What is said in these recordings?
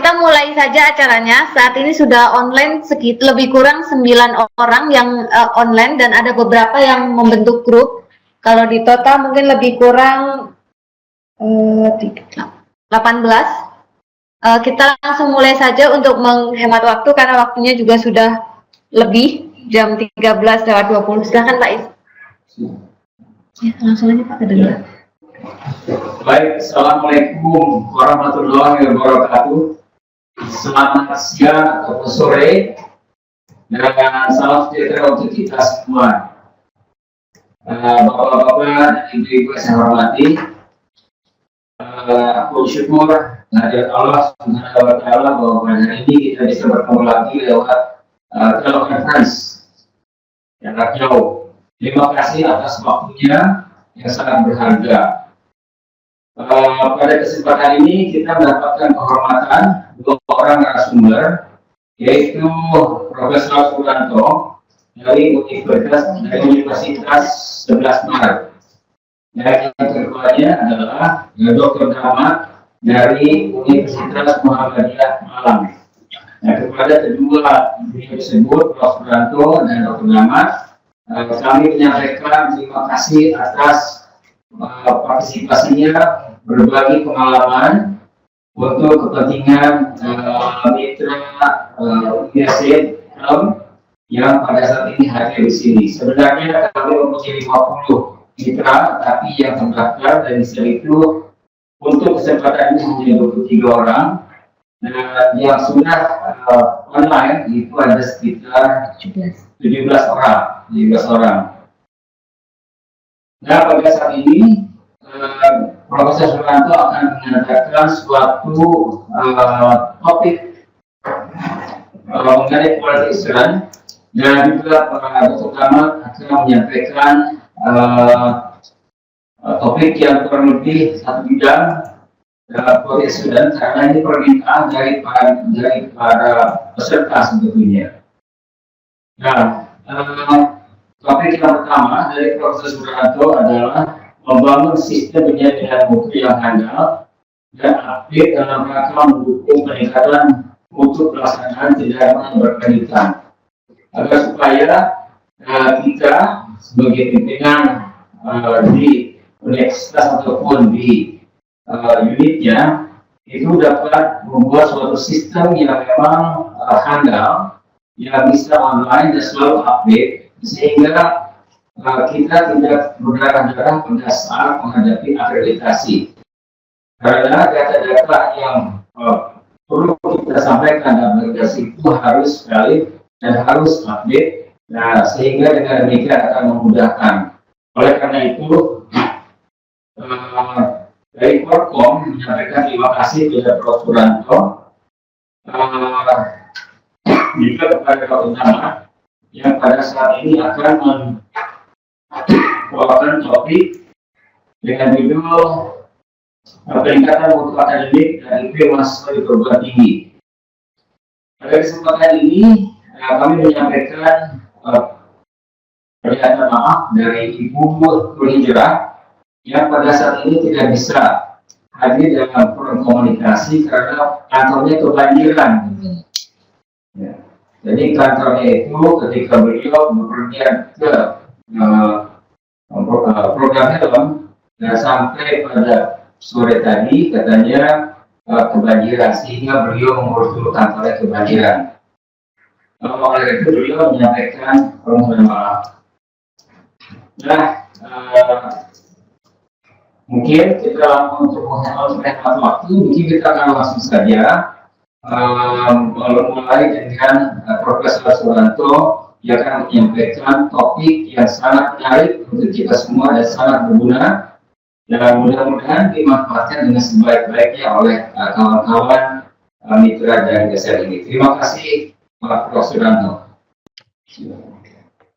kita mulai saja acaranya. Saat ini sudah online lebih kurang 9 orang yang online dan ada beberapa yang membentuk grup. Kalau di total mungkin lebih kurang 18. Kita langsung mulai saja untuk menghemat waktu karena waktunya juga sudah lebih jam 13:20. Silakan Pak Is. Ya, langsung aja Pak kedengaran. Baik, Assalamualaikum warahmatullahi wabarakatuh. Selamat siang atau sore dan salam sejahtera untuk kita semua. Bapak-bapak dan ibu-ibu yang saya hormati, aku bersyukur kehadirat Allah Subhanahu wa Ta'ala bahwa pada hari ini kita bisa bertemu lagi lewat telekonferensi jarak jauh. Terima kasih atas waktunya yang sangat berharga. Pada kesempatan ini kita mendapatkan kehormatan dua orang narasumber, yaitu Profesor Suranto dari Universitas 11 Maret. Dan yang keduanya adalah Dr. Rahmat dari Universitas Muhammadiyah Malang. Nah, kepada kedua beliau tersebut, Prof. Suranto dan Dr. Rahmat, kami menyampaikan terima kasih atas partisipasinya berbagi pengalaman untuk kepentingan mitra UNIASID yang pada saat ini hadir di sini. Sebenarnya kami mempunyai 50 mitra, tapi yang terdaftar dari itu untuk kesempatan ini hanya 23 orang, dan yang sudah online itu ada sekitar 17 orang. Nah, pada saat ini Profesor Suranto akan mengadakan suatu topik mengenai quality assurance, dan juga Dr. Rahmat akan menyampaikan topik yang kurang lebih satu bidang quality assurance, karena ini permintaan dari para peserta sebetulnya. Nah, topik yang pertama dari Profesor Suranto adalah membangun sistem penjagaan mutu yang handal dan update dalam rangka mendukung peningkatan mutu pelaksanaan tindakan berkelanjutan, agar supaya kita sebagai pimpinan di universitas ataupun di unitnya itu dapat membuat suatu sistem yang memang handal, yang bisa online dan selalu update, sehingga kita tidak berdarah-darah pada saat menghadapi akreditasi. Karena data-data yang perlu kita sampaikan dalam akreditasi itu harus valid dan harus update, nah, sehingga dengan demikian akan memudahkan. Oleh karena itu, dari Korkom menyampaikan terima kasih kepada Prof. Suranto, juga kepada Dr. Rahmat yang pada saat ini akan membawakan topik dengan judul peningkatan mutu akademik dan IP mahasiswa di perguruan tinggi. Pada kesempatan ini kami menyampaikan pernyataan maaf dari Ibu Nur Hijrah yang pada saat ini tidak bisa hadir dalam forum komunikasi karena kantornya kebanjiran. Ya. Jadi kantornya itu ketika beliau bepergian ke program helm, dan sampai pada sore tadi katanya kebanjiran, sehingga beliau mengurus dulu kantornya kebanjiran. Oleh itu beliau menyampaikan permohonan maaf. Nah, mungkin kita untuk menghemat waktu, mungkin kita akan langsung saja mulai dengan Profesor Suranto yang akan menyampaikan topik yang sangat menarik untuk kita semua dan sangat berguna, dan mudah-mudahan dimanfaatkan dengan sebaik-baiknya oleh kawan-kawan mitra dan GSR ini. Terima kasih Pak Prof. Suranto.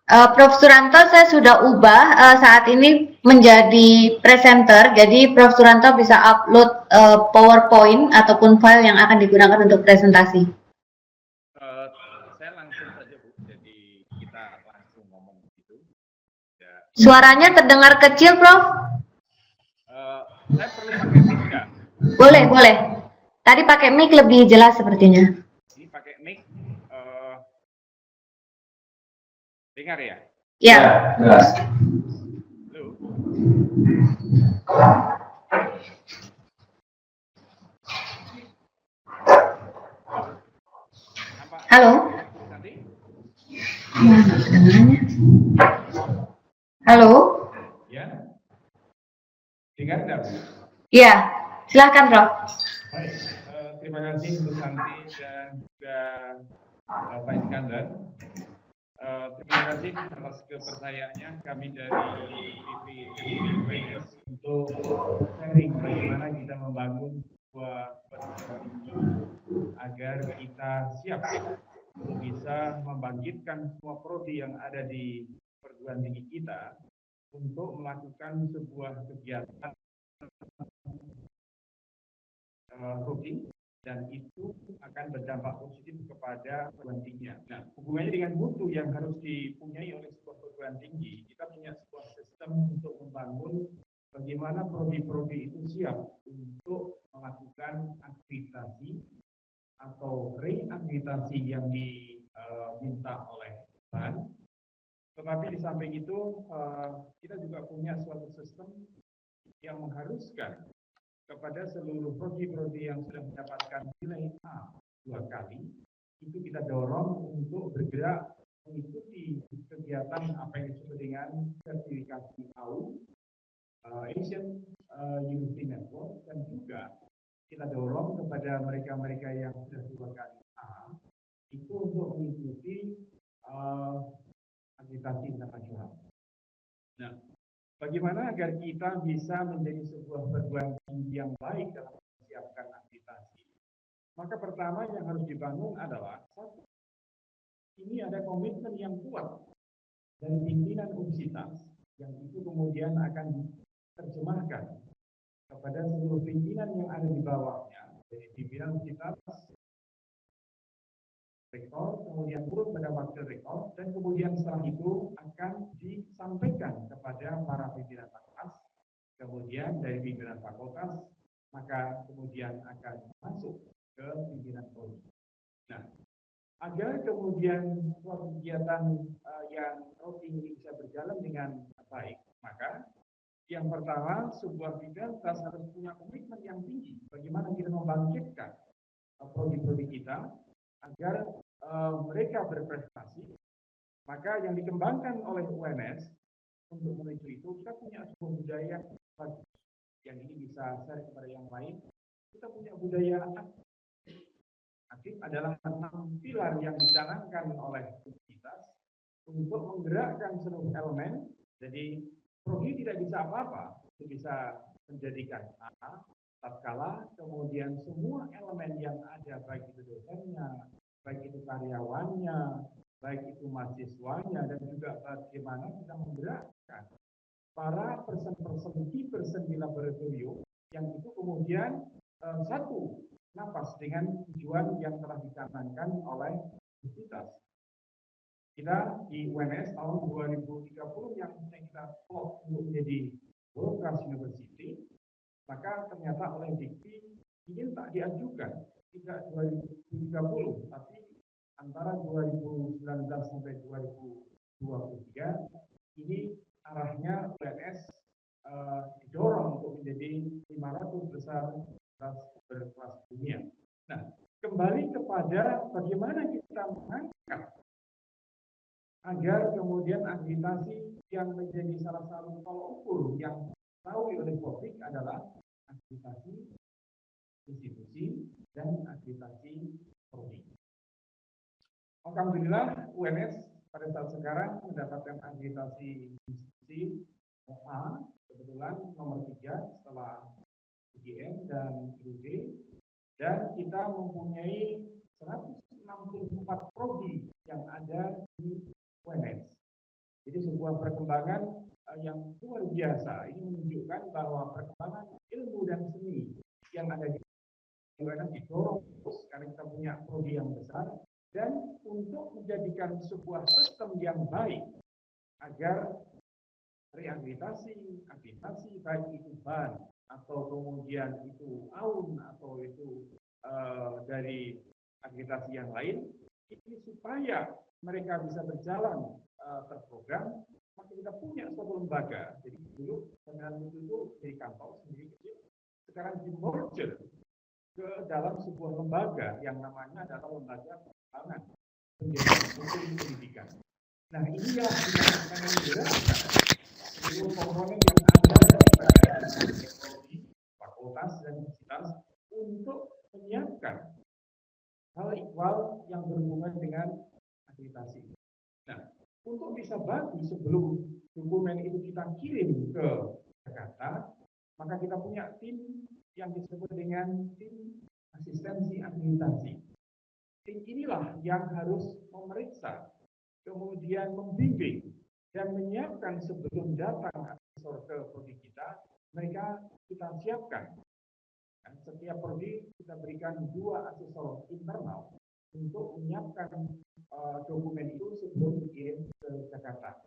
Prof. Suranto saya sudah ubah saat ini menjadi presenter, jadi Prof. Suranto bisa upload PowerPoint ataupun file yang akan digunakan untuk presentasi. Saya langsung saja Bu, jadi kita langsung ngomong gitu. Ya. Suaranya terdengar kecil, Prof. Saya perlu pakai mic nggak? Boleh. Tadi pakai mic lebih jelas sepertinya. Ini pakai mic, dengar ya? Ya. Jelas. Halo? Nampak? Halo. Nanti? Mana kedengarannya? Halo. Ya? Dengar enggak? Ya, silahkan Prof. Baik, terima kasih Bu Santi dan juga Pak Iskandar. Terima kasih atas kepercayaannya kami dari PPMB UNS untuk sharing bagaimana kita membangun sebuah perguruan tinggi agar kita siap untuk bisa membangkitkan semua prodi yang ada di perguruan tinggi kita untuk melakukan sebuah kegiatan rutin dan itu akan berdampak positif kepada perguruan tinggi. Nah, hubungannya dengan mutu yang harus dipunyai oleh sebuah perguruan tinggi, kita punya sebuah sistem untuk membangun bagaimana prodi-prodi itu siap untuk melakukan akreditasi atau reakreditasi yang diminta oleh BAN. Tetapi di samping itu kita juga punya suatu sistem yang mengharuskan kepada seluruh prodi-prodi yang sudah mendapatkan nilai A 2 kali, itu kita dorong untuk bergerak mengikuti kegiatan apa yang disebut dengan sertifikasi AU, Asian University Network, dan juga kita dorong kepada mereka-mereka yang sudah 2 kali A, itu untuk mengikuti akreditasi internasional. Nah, bagaimana agar kita bisa menjadi sebuah perguruan tinggi yang baik dalam mempersiapkan akreditasi? Maka pertama yang harus dibangun adalah satu, ini ada komitmen yang kuat dari pimpinan universitas yang itu kemudian akan diterjemahkan kepada seluruh pimpinan yang ada di bawahnya, dari pimpinan universitas, rektor, kemudian turun pada wakil rektor, dan kemudian setelah itu akan disampaikan kepada para pimpinan fakultas, kemudian dari pimpinan fakultas, maka kemudian akan masuk ke pimpinan prodi. Nah, agar kemudian suatu kegiatan yang rutin ini bisa berjalan dengan baik, maka yang pertama, sebuah universitas harus punya komitmen yang tinggi bagaimana kita membangkitkan prodi-prodi kita agar mereka berprestasi. Maka yang dikembangkan oleh UNS untuk menuju itu, kita punya sebuah budaya bagus. Yang ini bisa share kepada yang lain. Kita punya budaya aktif. Aktif adalah 6 pilar yang dicanangkan oleh universitas untuk menggerakkan seluruh elemen. Jadi prodi tidak bisa apa-apa, itu bisa menjadikan A, tatkala kemudian semua elemen yang ada, baik itu dosennya, baik itu karyawannya, baik itu mahasiswanya, dan juga bagaimana kita menggerakkan para person di laboratorium yang itu kemudian satu napas dengan tujuan yang telah dicanangkan oleh universitas. Kita di UNS tahun 2030 yang kita plot untuk menjadi World Class University, maka ternyata oleh Dikti ingin tak diajukan tidak 2030, tapi antara 2019 sampai 2023 ini arahnya UNS didorong untuk menjadi 500 besar berkelas dunia. Nah, kembali kepada bagaimana kita mengangkat agar kemudian akreditasi yang menjadi salah satu tolak ukur yang diketahui oleh publik adalah akreditasi institusi dan akreditasi prodi. Alhamdulillah UNS pada saat sekarang mendapatkan akreditasi institusi A, kebetulan nomor 3 setelah UGM dan UD, dan kita mempunyai 164 prodi yang ada di UNS. Jadi sebuah perkembangan yang luar biasa. Ini menunjukkan bahwa perkembangan ilmu dan seni yang ada di UNS didorong karena kita punya prodi yang besar, dan untuk menjadikan sebuah sistem yang baik agar reakreditasi, akreditasi baik itu BAN atau kemudian itu AUN atau itu dari akreditasi yang lain, ini supaya mereka bisa berjalan terprogram, maka kita punya suatu lembaga. Jadi dulu pemilihan mutu itu dari kantor sendiri kecil, sekarang di-merge ke dalam sebuah lembaga yang namanya adalah lembaga pengembangan pendidikan. Nah, ini yang kita akan menggerakkan seluruh komponen yang ada daripada teknologi, fakultas, dan universitas untuk menyiapkan hal ikhwal yang berhubungan dengan akreditasi. Nah, untuk bisa bagus sebelum dokumen itu kita kirim ke Jakarta, maka kita punya tim yang disebut dengan tim asistensi akreditasi. Tim inilah yang harus memeriksa, kemudian membimbing, dan menyiapkan sebelum datang asesor ke prodi kita, mereka kita siapkan. Dan setiap prodi kita berikan 2 asesor internal untuk menyiapkan dokumen itu sebelum dikirim ke Jakarta.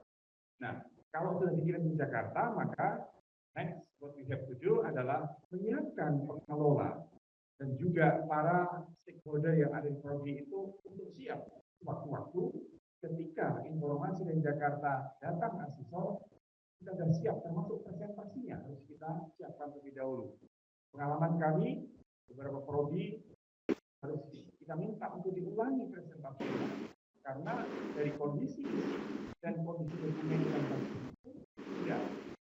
Nah, kalau sudah dikirim ke Jakarta, maka next what we have to do adalah menyiapkan pengelola dan juga para stakeholder yang ada di prodi itu untuk siap waktu-waktu ketika informasi dari Jakarta datang asesor, kita sudah siap, termasuk presentasinya harus kita siapkan terlebih dahulu. Pengalaman kami, beberapa prodi harus kita minta untuk diulangi presentasinya, karena dari kondisi dan kondisi dokumen yang tadi itu tidak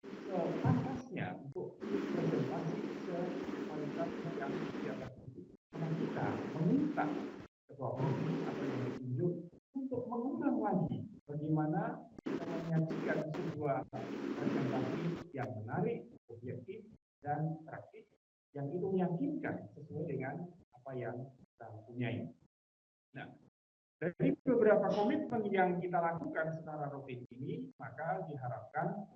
sepantasnya untuk presentasi sekualitas yang di atas itu. Karena kita meminta ketua prodi atau yang ditunjuk untuk mengulang lagi bagaimana kita menyajikan sebuah presentasi yang menarik, objektif, dan praktis, yang itu meyakinkan sesuai dengan apa yang kita punyai. Nah, dari beberapa komitmen yang kita lakukan secara rutin ini, maka diharapkan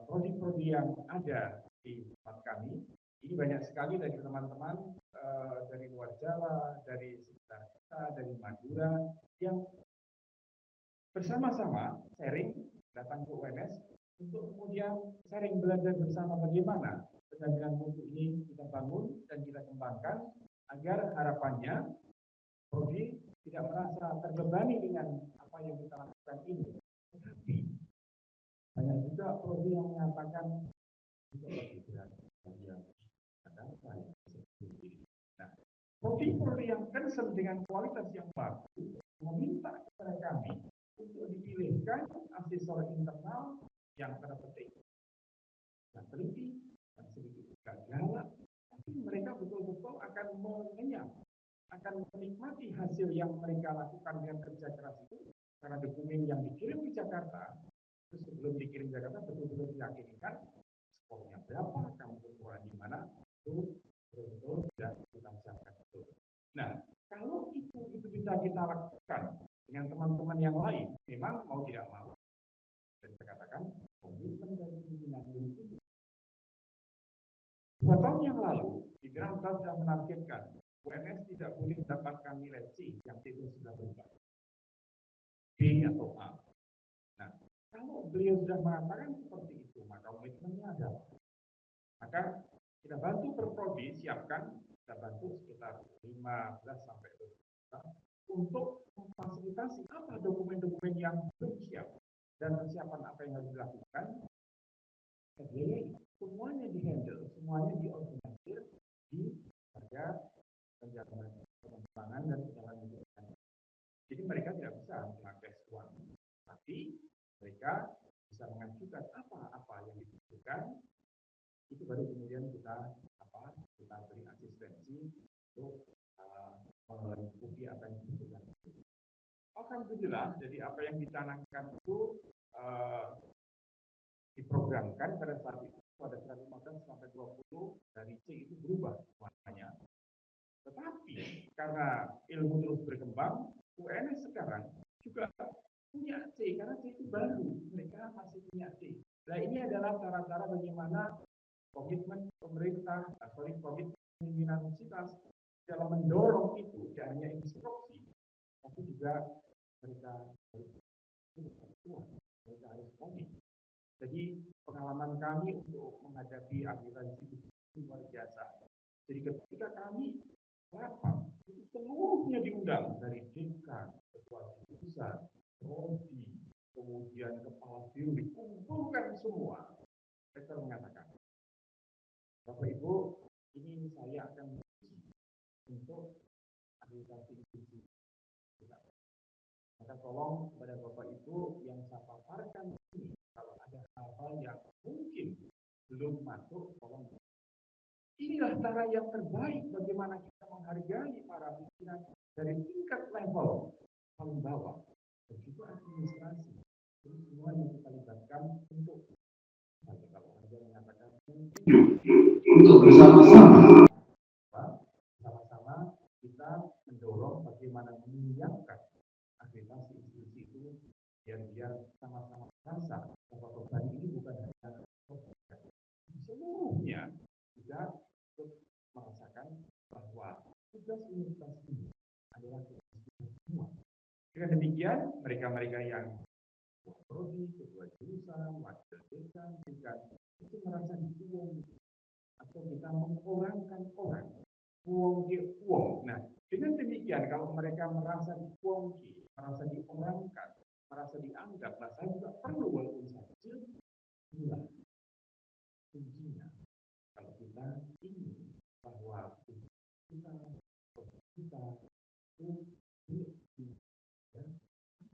prodi-prodi yang ada di tempat kami, ini banyak sekali dari teman-teman dari luar Jawa, dari sekitar kita, dari Madura, yang bersama-sama sharing, datang ke UNS, untuk kemudian sharing belajar bersama bagaimana pendampingan mutu ini kita bangun dan kita kembangkan, agar harapannya prodi tidak merasa terbebani dengan apa yang kita lakukan ini. Tetapi banyak juga prodi yang mengatakan juga lebih berat yang kadang saya sendiri. Nah, prodi-prodi yang concern dengan kualitas yang bagus meminta kepada kami untuk dipilihkan asesor internal yang terpetik, yang teliti, yang sedikit agak galak, tapi mereka betul-betul akan mengenyam, akan menikmati hasil yang mereka lakukan dengan kerja keras itu, karena dokumen yang dikirim ke Jakarta, terus sebelum dikirim ke Jakarta betul-betul diyakinkan skornya berapa, kamu kekurangan di mana, itu betul-betul sudah kita siapkan betul. Nah, kalau itu bisa kita lakukan dengan teman-teman yang lain, memang mau tidak mau, dan saya katakan komitmen dari pimpinan ini. 2 tahun yang lalu, pimpinan kita sudah menargetkan UNS tidak boleh mendapatkan nilai C yang itu sudah berubah, B atau A. Nah, kalau beliau sudah mengatakan seperti itu, maka komitmennya adalah, maka kita bantu per prodi siapkan, kita bantu sekitar 15 sampai 20 juta untuk memfasilitasi apa dokumen-dokumen yang belum siap dan persiapan apa yang harus dilakukan. Jadi semuanya dihandle, semuanya diorganisir di lembaga pengembangan dan penjalangan. Jadi mereka tidak bisa mengakses uang, tapi mereka bisa mengajukan apa-apa yang dibutuhkan. Itu baru kemudian kita beri asistensi untuk mencukupi apa yang dibutuhkan. Alhamdulillah, jadi apa yang dicanangkan itu diprogramkan pada saat itu pada 115 sampai 20 dari C itu berubah warnanya. Tetapi karena ilmu terus berkembang, UNS sekarang juga punya C, karena C itu baru, mereka masih punya C. Nah, ini adalah cara-cara bagaimana komitmen pemerintah, komitmen pimpinan universitas dalam mendorong itu, tidak hanya instruksi, tapi juga mereka harus komit. Jadi pengalaman kami untuk menghadapi akreditasi itu luar biasa. Jadi ketika kami rapat itu seluruhnya diundang dari dekan, ketua jurusan, prodi, kemudian kepala biro dikumpulkan semua. Rektor mengatakan, Bapak Ibu, ini saya akan untuk akreditasi institusi kita. Maka tolong kepada Bapak Ibu yang saya paparkan ini, kalau ada hal-hal yang mungkin belum masuk, tolong. Inilah cara yang terbaik bagaimana kita menghargai para pimpinan dari tingkat level paling bawah dan juga administrasi. Jadi semua yang kita libatkan untuk kalau ada mengatakan untuk bersama-sama kita mendorong bagaimana menyiapkan akreditasi institusi itu biar sama-sama merasa bahwa beban ini bukan hanya seluruhnya juga merasakan bahwa tugas universitas ini adalah tugas kita semua. Dengan demikian, mereka-mereka yang prodi, ketua jurusan, wakil dekan, itu merasa diuang atau kita mengorangkan orang, uang. Nah, dengan demikian, kalau mereka merasa diuangki, merasa diorangkan, merasa dianggap, nah saya juga perlu walaupun saja, inilah kuncinya. Kalau kita ingin bahwa kita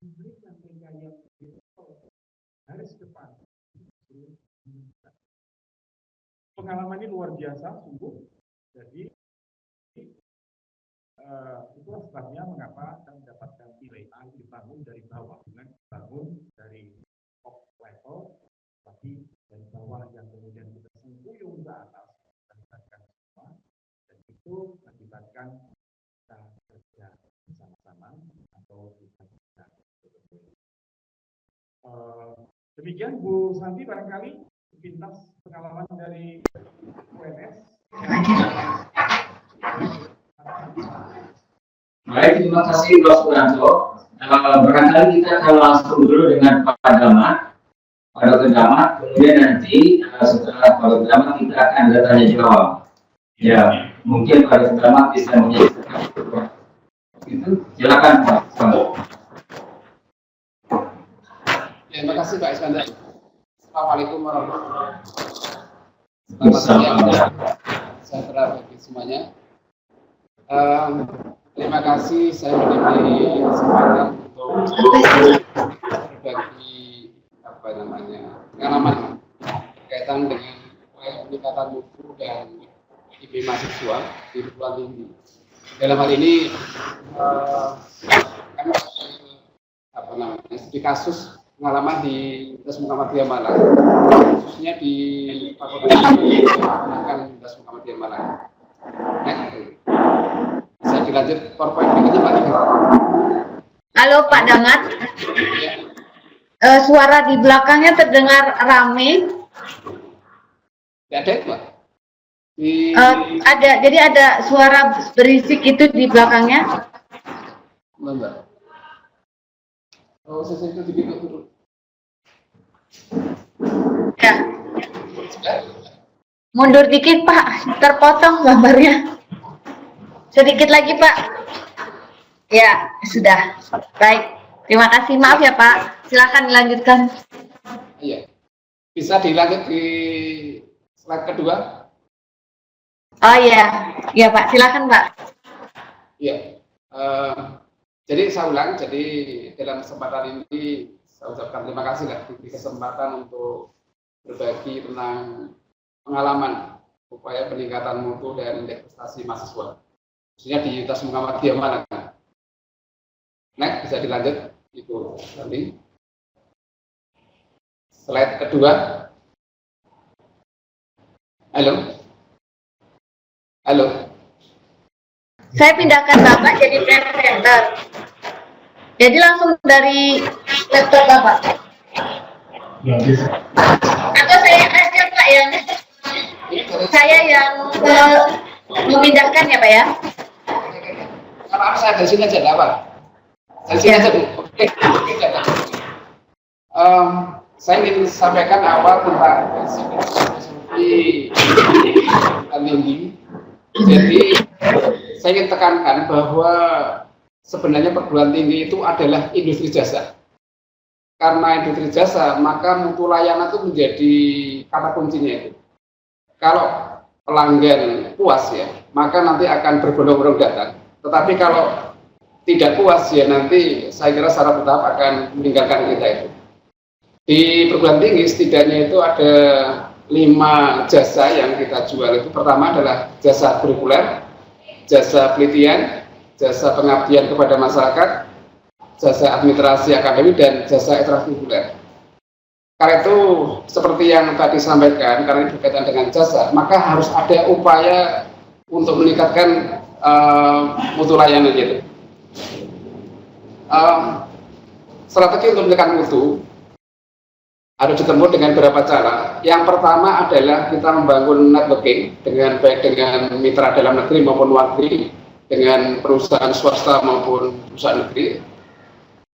memberikan mereka yang garis depan. Pengalaman ini luar biasa, sungguh. Jadi itulah sebabnya mengapa kita mendapatkan nilai A dibangun dari bawah, bukan dibangun dari top level, tapi dari bawah yang kemudian kita sengkuyung ke atas, kita libatkan semua, dan itu mengakibatkan kita kerja bersama-sama atau kita bisa demikian Bu Santi, barangkali pintas pengalaman dari UNS. Baik, terima kasih Pak Suranto. Barangkali kita akan langsung dulu dengan Pak Damat. Pada Damat, kemudian nanti setelah Pak Damat kita akan ada tanya jawab. Ya, mungkin Pak Damat bisa menjelaskan. Itu silakan Pak. Terima kasih Pak Iskandar. Assalamualaikum warahmatullahi wabarakatuh. Selamat siang, sejahtera bagi semuanya. Terima kasih saya diberi kesempatan untuk berbagi pengalaman berkaitan dengan peningkatan mutu dan IP mahasiswa di perguruan tinggi. Dalam hal ini kami studi kasus pengalaman di Universitas Muhammadiyah Malang, khususnya di Fakultas Universitas Muhammadiyah Malang. Bisa dilanjut PowerPoint berikutnya Pak. Halo Pak Damat. Ya. Suara di belakangnya terdengar rame. Tidak ada itu Pak. Ada, jadi ada suara berisik itu di belakangnya. Mbak. Oh, saya itu dibikin dulu. Ya. Mundur dikit Pak, terpotong gambarnya. Sedikit lagi Pak. Ya, sudah. Baik. Terima kasih, maaf ya Pak. Silakan dilanjutkan. Iya. Bisa dilanjut di slide kedua? Oh iya. Iya Pak, silakan Pak. Iya. Jadi saya ulang, jadi dalam kesempatan ini saya ucapkan terima kasih lah diberi kesempatan untuk berbagi tentang pengalaman upaya peningkatan mutu dan indeks prestasi mahasiswa, khususnya di Universitas Muhammadiyah Malang. Next, bisa dilanjut itu nanti. Slide kedua. Halo. Halo. Saya pindahkan Bapak jadi presenter. Jadi langsung dari laptop Bapak. Atau saya aja Pak yang memindahkan ya Pak ya. Maaf, saya dari sini aja, enggak apa. Dari sini aja Bu. Oke. Saya ingin sampaikan awal tentang prinsip tinggi. Jadi saya ingin tekankan bahwa sebenarnya perguruan tinggi itu adalah industri jasa. Karena industri jasa, maka mutu layanan itu menjadi kata kuncinya itu. Kalau pelanggan puas ya, maka nanti akan berbondong-bondong datang. Tetapi kalau tidak puas ya nanti saya kira secara bertahap akan meninggalkan kita itu. Di perguruan tinggi setidaknya itu ada 5 jasa yang kita jual itu. Pertama adalah jasa kurikuler, jasa penelitian, jasa pengabdian kepada masyarakat, jasa administrasi akademik, dan jasa ekstrakurikuler. Karena itu seperti yang tadi sampaikan, karena ini berkaitan dengan jasa, maka harus ada upaya untuk meningkatkan mutu layanan itu. Strategi untuk menekan mutu harus ditempuh dengan beberapa cara. Yang pertama adalah kita membangun networking dengan baik dengan mitra dalam negeri maupun luar negeri, dengan perusahaan swasta maupun perusahaan negeri.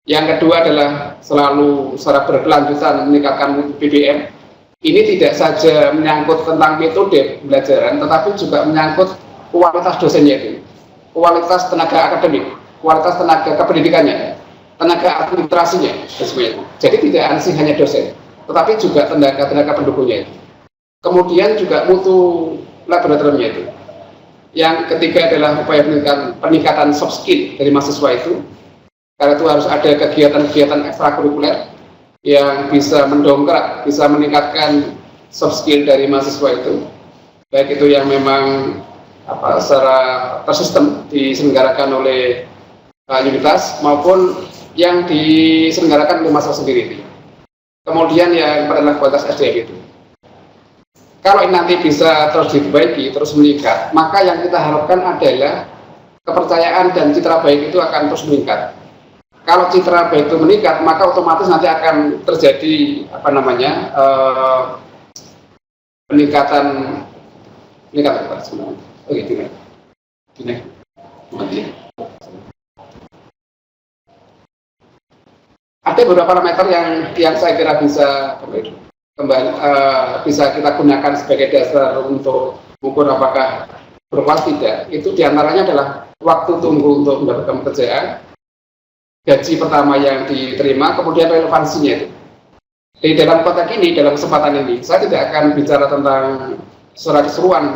Yang kedua adalah selalu secara berkelanjutan meningkatkan mutu BBM. Ini tidak saja menyangkut tentang metode pembelajaran, tetapi juga menyangkut kualitas dosennya itu, kualitas tenaga akademik, kualitas tenaga kependidikannya, tenaga administrasinya, dan sebagainya. Jadi tidak hanya dosen, tetapi juga tenaga pendukungnya itu. Kemudian juga mutu laboratoriumnya itu. Yang ketiga adalah upaya peningkatan soft skill dari mahasiswa itu. Karena itu harus ada kegiatan-kegiatan ekstrakurikuler yang bisa mendongkrak, bisa meningkatkan soft skill dari mahasiswa itu. Baik itu yang memang secara tersistem diselenggarakan oleh universitas maupun yang diselenggarakan oleh mahasiswa sendiri. Kemudian yang adalah kualitas SDM itu. Kalau ini nanti bisa terus diperbaiki, terus meningkat, maka yang kita harapkan adalah kepercayaan dan citra baik itu akan terus meningkat. Kalau citra baik itu meningkat, maka otomatis nanti akan terjadi peningkatan sebenarnya. Oke, gini. Ada beberapa parameter yang saya kira bisa bisa kita gunakan sebagai dasar untuk mengukur apakah berpuas tidak. Itu diantaranya adalah waktu tunggu untuk mendapatkan pekerjaan, gaji pertama yang diterima, kemudian relevansinya itu. Di dalam konteks ini, dalam kesempatan ini, saya tidak akan bicara tentang secara keseluruhan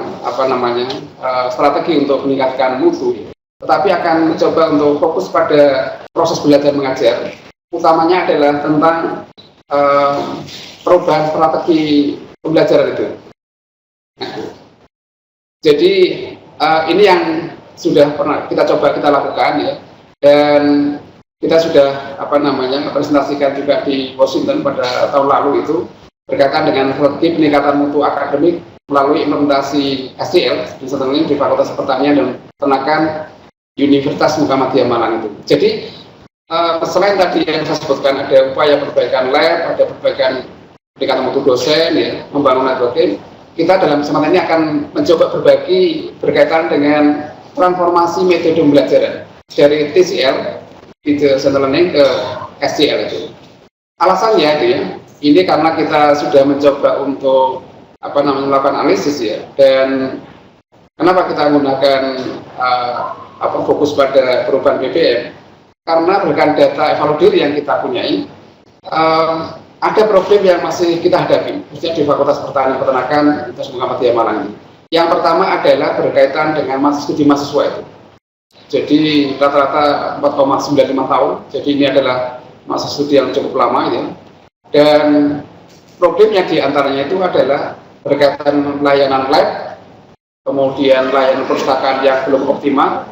strategi untuk meningkatkan mutu, tetapi akan mencoba untuk fokus pada proses belajar mengajar. Utamanya adalah tentang perubahan strategi pembelajaran itu. Jadi ini yang sudah pernah kita lakukan ya, dan kita sudah presentasikan juga di Washington pada tahun lalu itu berkaitan dengan strategi peningkatan mutu akademik melalui implementasi SDL di Fakultas Pertanian dan Peternakan Universitas Muhammadiyah Malang itu. Jadi selain tadi yang saya sebutkan ada upaya perbaikan lab, ada perbaikan peningkatan mutu dosen, ya, membangun networking, kita dalam kesempatan ini akan mencoba berbagi berkaitan dengan transformasi metode pembelajaran dari TCL Teacher Centered Learning ke SCL itu. Alasannya itu ya, ini karena kita sudah mencoba untuk melakukan analisis ya, dan kenapa kita menggunakan fokus pada perubahan BBM? Karena berdasarkan data evaluasi yang kita punyai, ada problem yang masih kita hadapi, khususnya di Fakultas Pertanian Peternakan Universitas Muhammadiyah Malang ini. Yang pertama adalah berkaitan dengan studi mahasiswa itu. Jadi rata-rata 4,95 tahun, jadi ini adalah masa studi yang cukup lama ya. Dan problemnya diantaranya itu adalah berkaitan layanan lab, kemudian layanan perpustakaan yang belum optimal,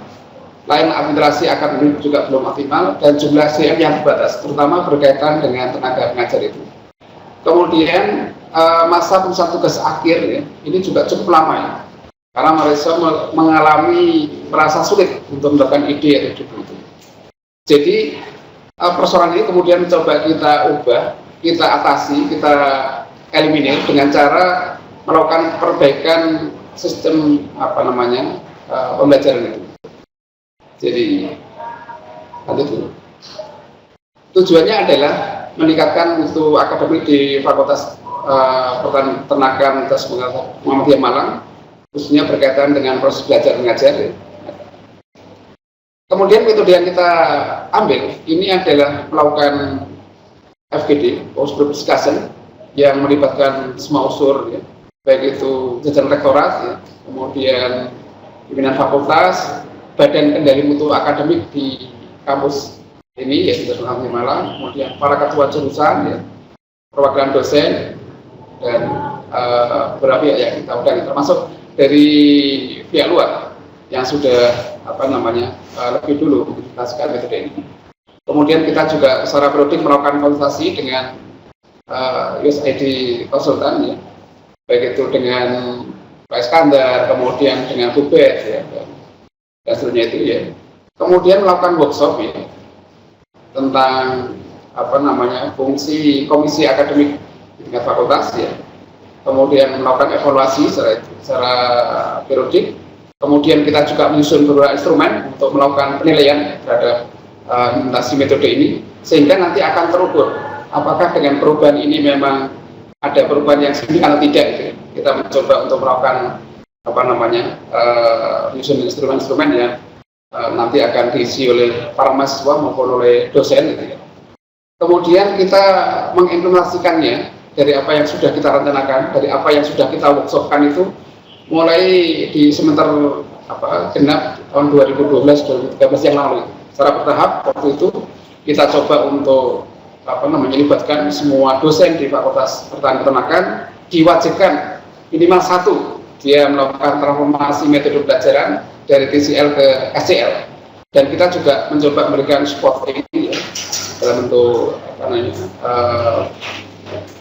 layanan administrasi akademik juga belum optimal, dan jumlah SDM yang terbatas, terutama berkaitan dengan tenaga pengajar itu. Kemudian masa penyelesaian tugas akhir ya, ini juga cukup lama ya. Karena mereka merasa sulit untuk mendapatkan ide atau judul itu. Jadi persoalan ini kemudian mencoba kita ubah, kita atasi, kita eliminir dengan cara melakukan perbaikan sistem pembelajaran itu. Jadi tujuannya adalah meningkatkan mutu akademik di Fakultas Peternakan Universitas Muhammadiyah Malang, khususnya berkaitan dengan proses belajar mengajar. Kemudian metode yang kita ambil ini adalah melakukan FGD, Focus Group Discussion, yang melibatkan semua unsur, ya, baik itu jajaran rektorat, ya, kemudian pimpinan fakultas, badan kendali mutu akademik di kampus ini, yaitu Universitas Malang, kemudian para ketua jurusan, ya, perwakilan dosen, dan beberapa pihak yang kita undang, termasuk dari pihak luar yang sudah lebih dulu menggunakan metode ini. Kemudian kita juga secara periodik melakukan konsultasi dengan USAID konsultan, ya, baik itu dengan Pak Iskandar, kemudian dengan Bubet, ya, dan seterusnya itu, ya. Kemudian melakukan workshop, ya, tentang fungsi komisi akademik di tingkat fakultas, ya. Kemudian melakukan evaluasi secara periodik. Kemudian kita juga menyusun beberapa instrumen untuk melakukan penilaian terhadap implementasi metode ini, sehingga nanti akan terukur apakah dengan perubahan ini memang ada perubahan yang signifikan atau tidak. Gitu. Kita mencoba untuk melakukan menyusun instrumen-instrumen yang nanti akan diisi oleh para mahasiswa maupun oleh dosen. Gitu. Kemudian kita mengimplementasikannya dari apa yang sudah kita rencanakan, dari apa yang sudah kita workshopkan itu mulai di semester genap tahun 2012-2013 yang lalu. Secara bertahap waktu itu kita coba untuk melibatkan semua dosen di Fakultas Pertanian Peternakan, diwajibkan minimal satu dia melakukan transformasi metode pembelajaran dari TCL ke SCL. Dan kita juga mencoba memberikan support ini, ya, dalam bentuk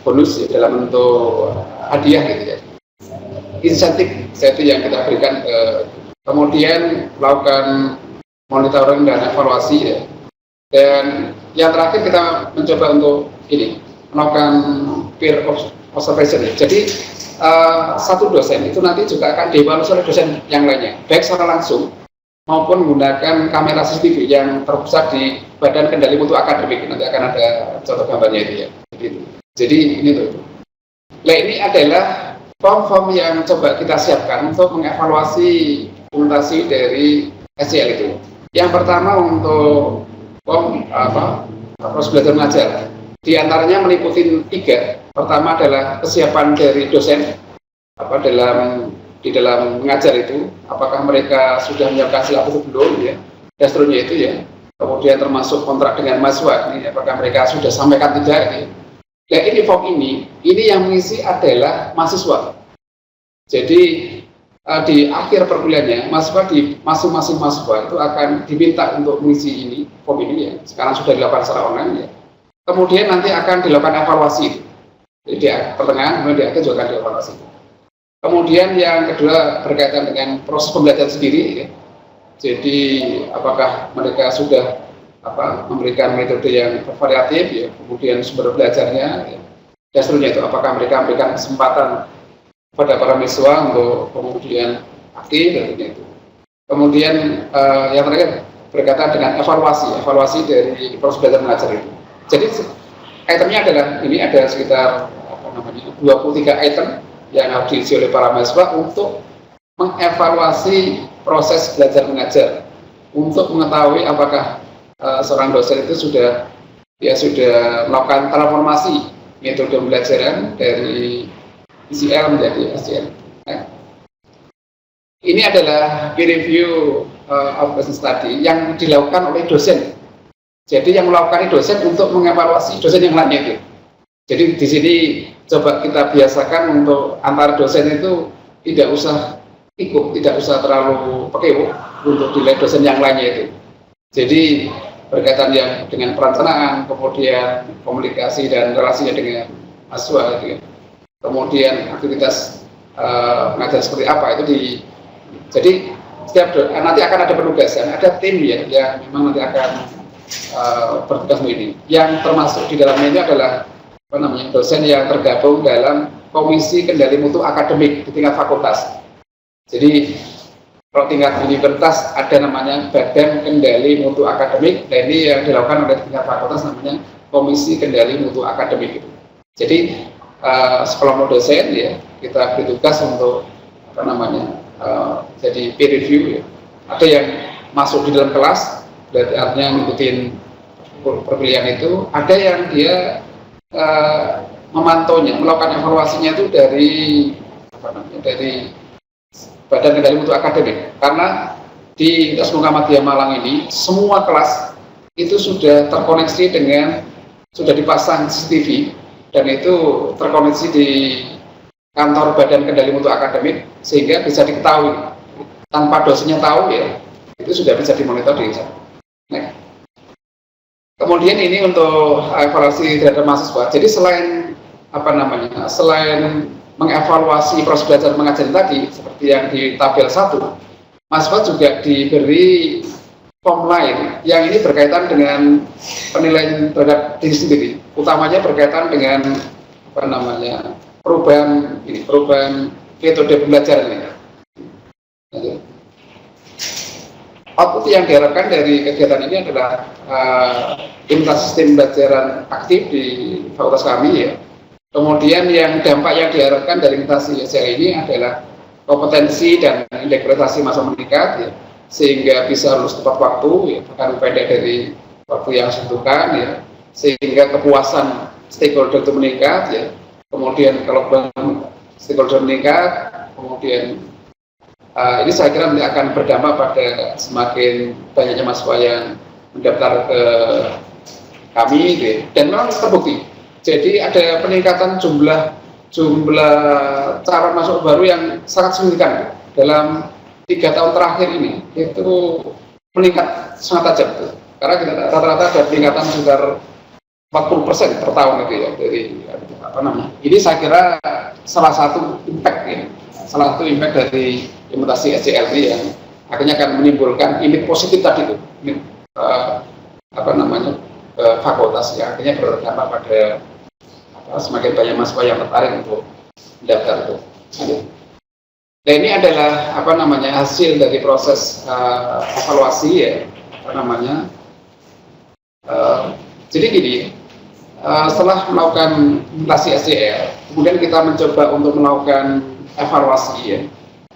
bonus, ya, dalam bentuk hadiah, gitu, ya. Insentif yang kita berikan, kemudian melakukan monitoring dan evaluasi, ya. Dan yang terakhir kita mencoba untuk melakukan peer observation, ya. Jadi satu dosen itu nanti juga akan dievaluasi oleh dosen yang lainnya, baik secara langsung maupun menggunakan kamera CCTV yang terpusat di Badan Kendali Mutu Akademik. Nanti akan ada contoh gambarnya itu, ya. Jadi ini tuh. Nah, ini adalah form-form yang coba kita siapkan untuk mengevaluasi implementasi dari SCL itu. Yang pertama untuk form proses belajar mengajar. Di antaranya meliputi 3. Pertama adalah kesiapan dari dosen di dalam mengajar itu, apakah mereka sudah menyiapkan silabus atau belum, ya, dan seterusnya itu, ya. Kemudian termasuk kontrak dengan mahasiswa, ini apakah mereka sudah sampaikan tidak, ya. Nah, ini form ini yang mengisi adalah mahasiswa. Jadi di akhir perkuliahannya, mahasiswa di masing-masing mahasiswa itu akan diminta untuk mengisi form ini, ya. Sekarang sudah dilakukan secara online, ya. Kemudian nanti akan dilakukan evaluasi. Jadi di pertengahan, kemudian di akhir juga akan dievaluasi. Kemudian yang kedua berkaitan dengan proses pembelajaran sendiri, ya. Jadi apakah mereka sudah memberikan metode yang variatif, ya, kemudian sumber belajarnya, ya, dan seterusnya itu, apakah mereka memberikan kesempatan pada para mahasiswa untuk kemudian aktif, dan seterusnya itu. Kemudian yang terakhir berkaitan dengan evaluasi dari proses belajar mengajar itu. Jadi itemnya adalah ini ada sekitar 23 item yang harus diisi oleh para mahasiswa untuk mengevaluasi proses belajar mengajar, untuk mengetahui apakah seorang dosen itu sudah melakukan transformasi metode pembelajaran dari TCL menjadi SCL. Nah, ini adalah peer review of business study yang dilakukan oleh dosen. Jadi yang melakukan dosen untuk mengevaluasi dosen yang lainnya itu. Jadi di sini coba kita biasakan untuk antar dosen itu tidak usah ikut, tidak usah terlalu pekewo untuk dilihat dosen yang lainnya itu. Jadi berkaitan yang dengan perencanaan, kemudian komunikasi dan relasinya dengan mahasiswa, gitu. Kemudian aktivitas mengajar seperti apa itu jadi setiap nanti akan ada penugasan, ada tim, ya, yang memang nanti akan bertugas ini. Yang termasuk di dalamnya ini adalah dosen yang tergabung dalam Komisi Kendali Mutu Akademik di tingkat fakultas. Jadi kalau tingkat universitas ada namanya Badan Kendali Mutu Akademik, dan ini yang dilakukan oleh tingkat fakultas namanya Komisi Kendali Mutu Akademik. Jadi sekelompok dosen, ya, kita beri tugas untuk jadi peer review, ya. Ada yang masuk di dalam kelas, berarti artinya ngikutin perkuliahan itu. Ada yang dia memantaunya, melakukan evaluasinya itu dari dari Badan Kendali Mutu Akademik. Karena di Universitas Muhammadiyah Malang ini semua kelas itu sudah terkoneksi dengan, sudah dipasang CCTV, dan itu terkoneksi di kantor Badan Kendali Mutu Akademik, sehingga bisa diketahui tanpa dosennya tahu ya, itu sudah bisa dimonitor di sana. Nah, kemudian ini untuk evaluasi terhadap mahasiswa. Jadi selain selain mengevaluasi proses belajar mengajar tadi seperti yang di tabel 1, mahasiswa juga diberi form lain yang ini berkaitan dengan penilaian terhadap diri sendiri, utamanya berkaitan dengan perubahan metode pembelajaran ini. Output yang diharapkan dari kegiatan ini adalah implementasi sistem pembelajaran aktif di fakultas kami ya. Kemudian yang dampak yang diharapkan dari implementasi SCL ini adalah kompetensi dan integrasi masa meningkat ya, sehingga bisa lulus tepat waktu ya, bahkan pendek dari waktu yang dibutuhkan ya, sehingga kepuasan stakeholder itu meningkat ya. Kemudian kalau stakeholder meningkat, kemudian ini saya kira nanti akan berdampak pada semakin banyaknya mahasiswa yang mendaftar ke kami gitu ya. Dan memang terbukti. Jadi ada peningkatan jumlah calon masuk baru yang sangat signifikan dalam 3 tahun terakhir ini, itu meningkat sangat tajam tuh. Karena kita rata-rata ada peningkatan sekitar 40% per tahun gitu ya, dari Ini saya kira salah satu impact ya, salah satu impact dari implementasi SCL ini yang akhirnya akan menimbulkan image positif tadi tuh, fakultas yang akhirnya berdampak pada semakin banyak mahasiswa yang tertarik untuk mendaftar itu. Nah ini adalah hasil dari proses evaluasi ya, jadi gini, setelah melakukan implementasi SCL, kemudian kita mencoba untuk melakukan evaluasi ya,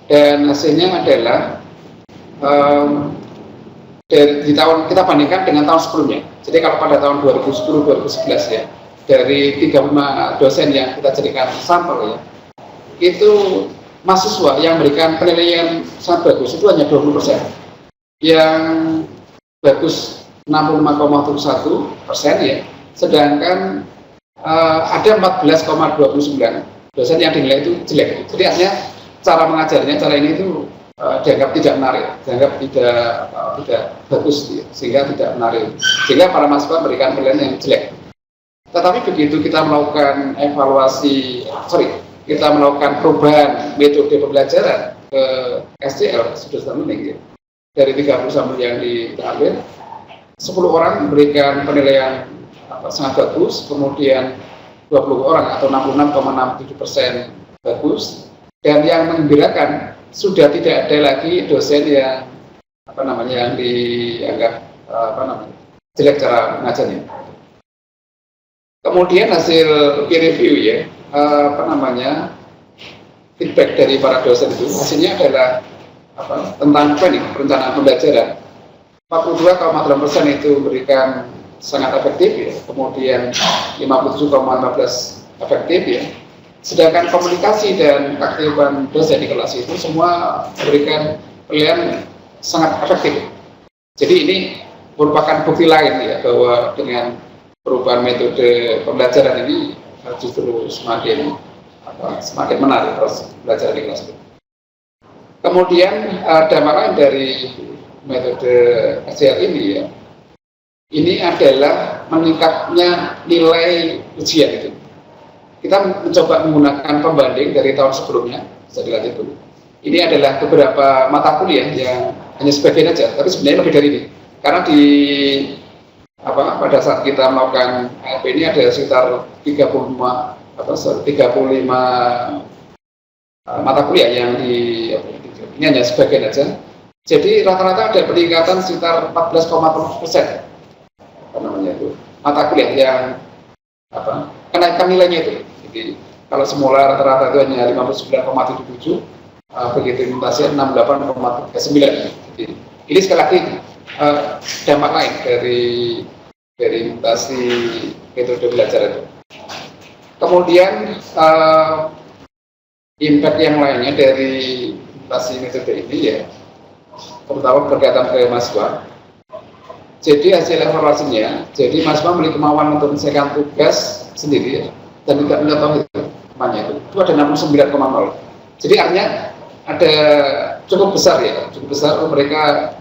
dan hasilnya adalah di tahun kita bandingkan dengan tahun sebelumnya. Jadi kalau pada tahun 2010-2011 ya, dari 35 dosen yang kita jadikan sampel ya, itu mahasiswa yang memberikan penilaian sangat bagus itu hanya 20%, yang bagus 65,21% ya, sedangkan ada 14,29 dosen yang dinilai itu jelek. Jadi artinya cara mengajarnya, cara ini itu dianggap tidak menarik, dianggap tidak bagus, sehingga tidak menarik, sehingga para mahasiswa memberikan penilaian yang jelek. Tetapi begitu kita melakukan kita melakukan perubahan metode pembelajaran ke SCL, sudah learning ya, dari 30 sampel yang diambil, 10 orang memberikan penilaian sangat bagus, kemudian 20 orang atau 66,67% bagus, dan yang menggembirakan sudah tidak ada lagi dosen yang yang dianggap jelek cara mengajarnya. Kemudian hasil peer review ya, feedback dari para dosen itu hasilnya adalah tentang planning, perencanaan pembelajaran. 42,8% itu memberikan sangat efektif ya, kemudian 57,15 efektif ya. Sedangkan komunikasi dan keaktifan dosen di kelas itu semua memberikan penilaian sangat efektif. Jadi ini merupakan bukti lain ya, bahwa dengan perubahan metode pembelajaran ini justru semakin menarik proses belajar di kelas. Kemudian dampak lain dari metode SCL ini ya, ini adalah meningkatnya nilai ujian itu. Kita mencoba menggunakan pembanding dari tahun sebelumnya, bisa dilihat dulu. Ini adalah beberapa mata kuliah yang hanya sebagian aja, tapi sebenarnya lebih dari ini. Karena pada saat kita melakukan ALP ini ada sekitar 35 mata kuliah yang ini hanya sebagian aja. Jadi rata-rata ada peningkatan sekitar 14,7% mata kuliah yang kenaikan nilainya itu. Jadi kalau semula rata-rata itu hanya 59,77, begitu implementasi 68,39. Jadi Ini sekali lagi dampak lain dari mutasi metode belajar itu. Kemudian impact yang lainnya dari mutasi metode ini ya, terutama berkaitan ke mahasiswa. Jadi hasil evaluasinya, jadi mahasiswa memiliki kemauan untuk menyelesaikan tugas sendiri ya, dan tidak mengetahui temannya itu ada 69,0. Jadi artinya ada cukup besar mereka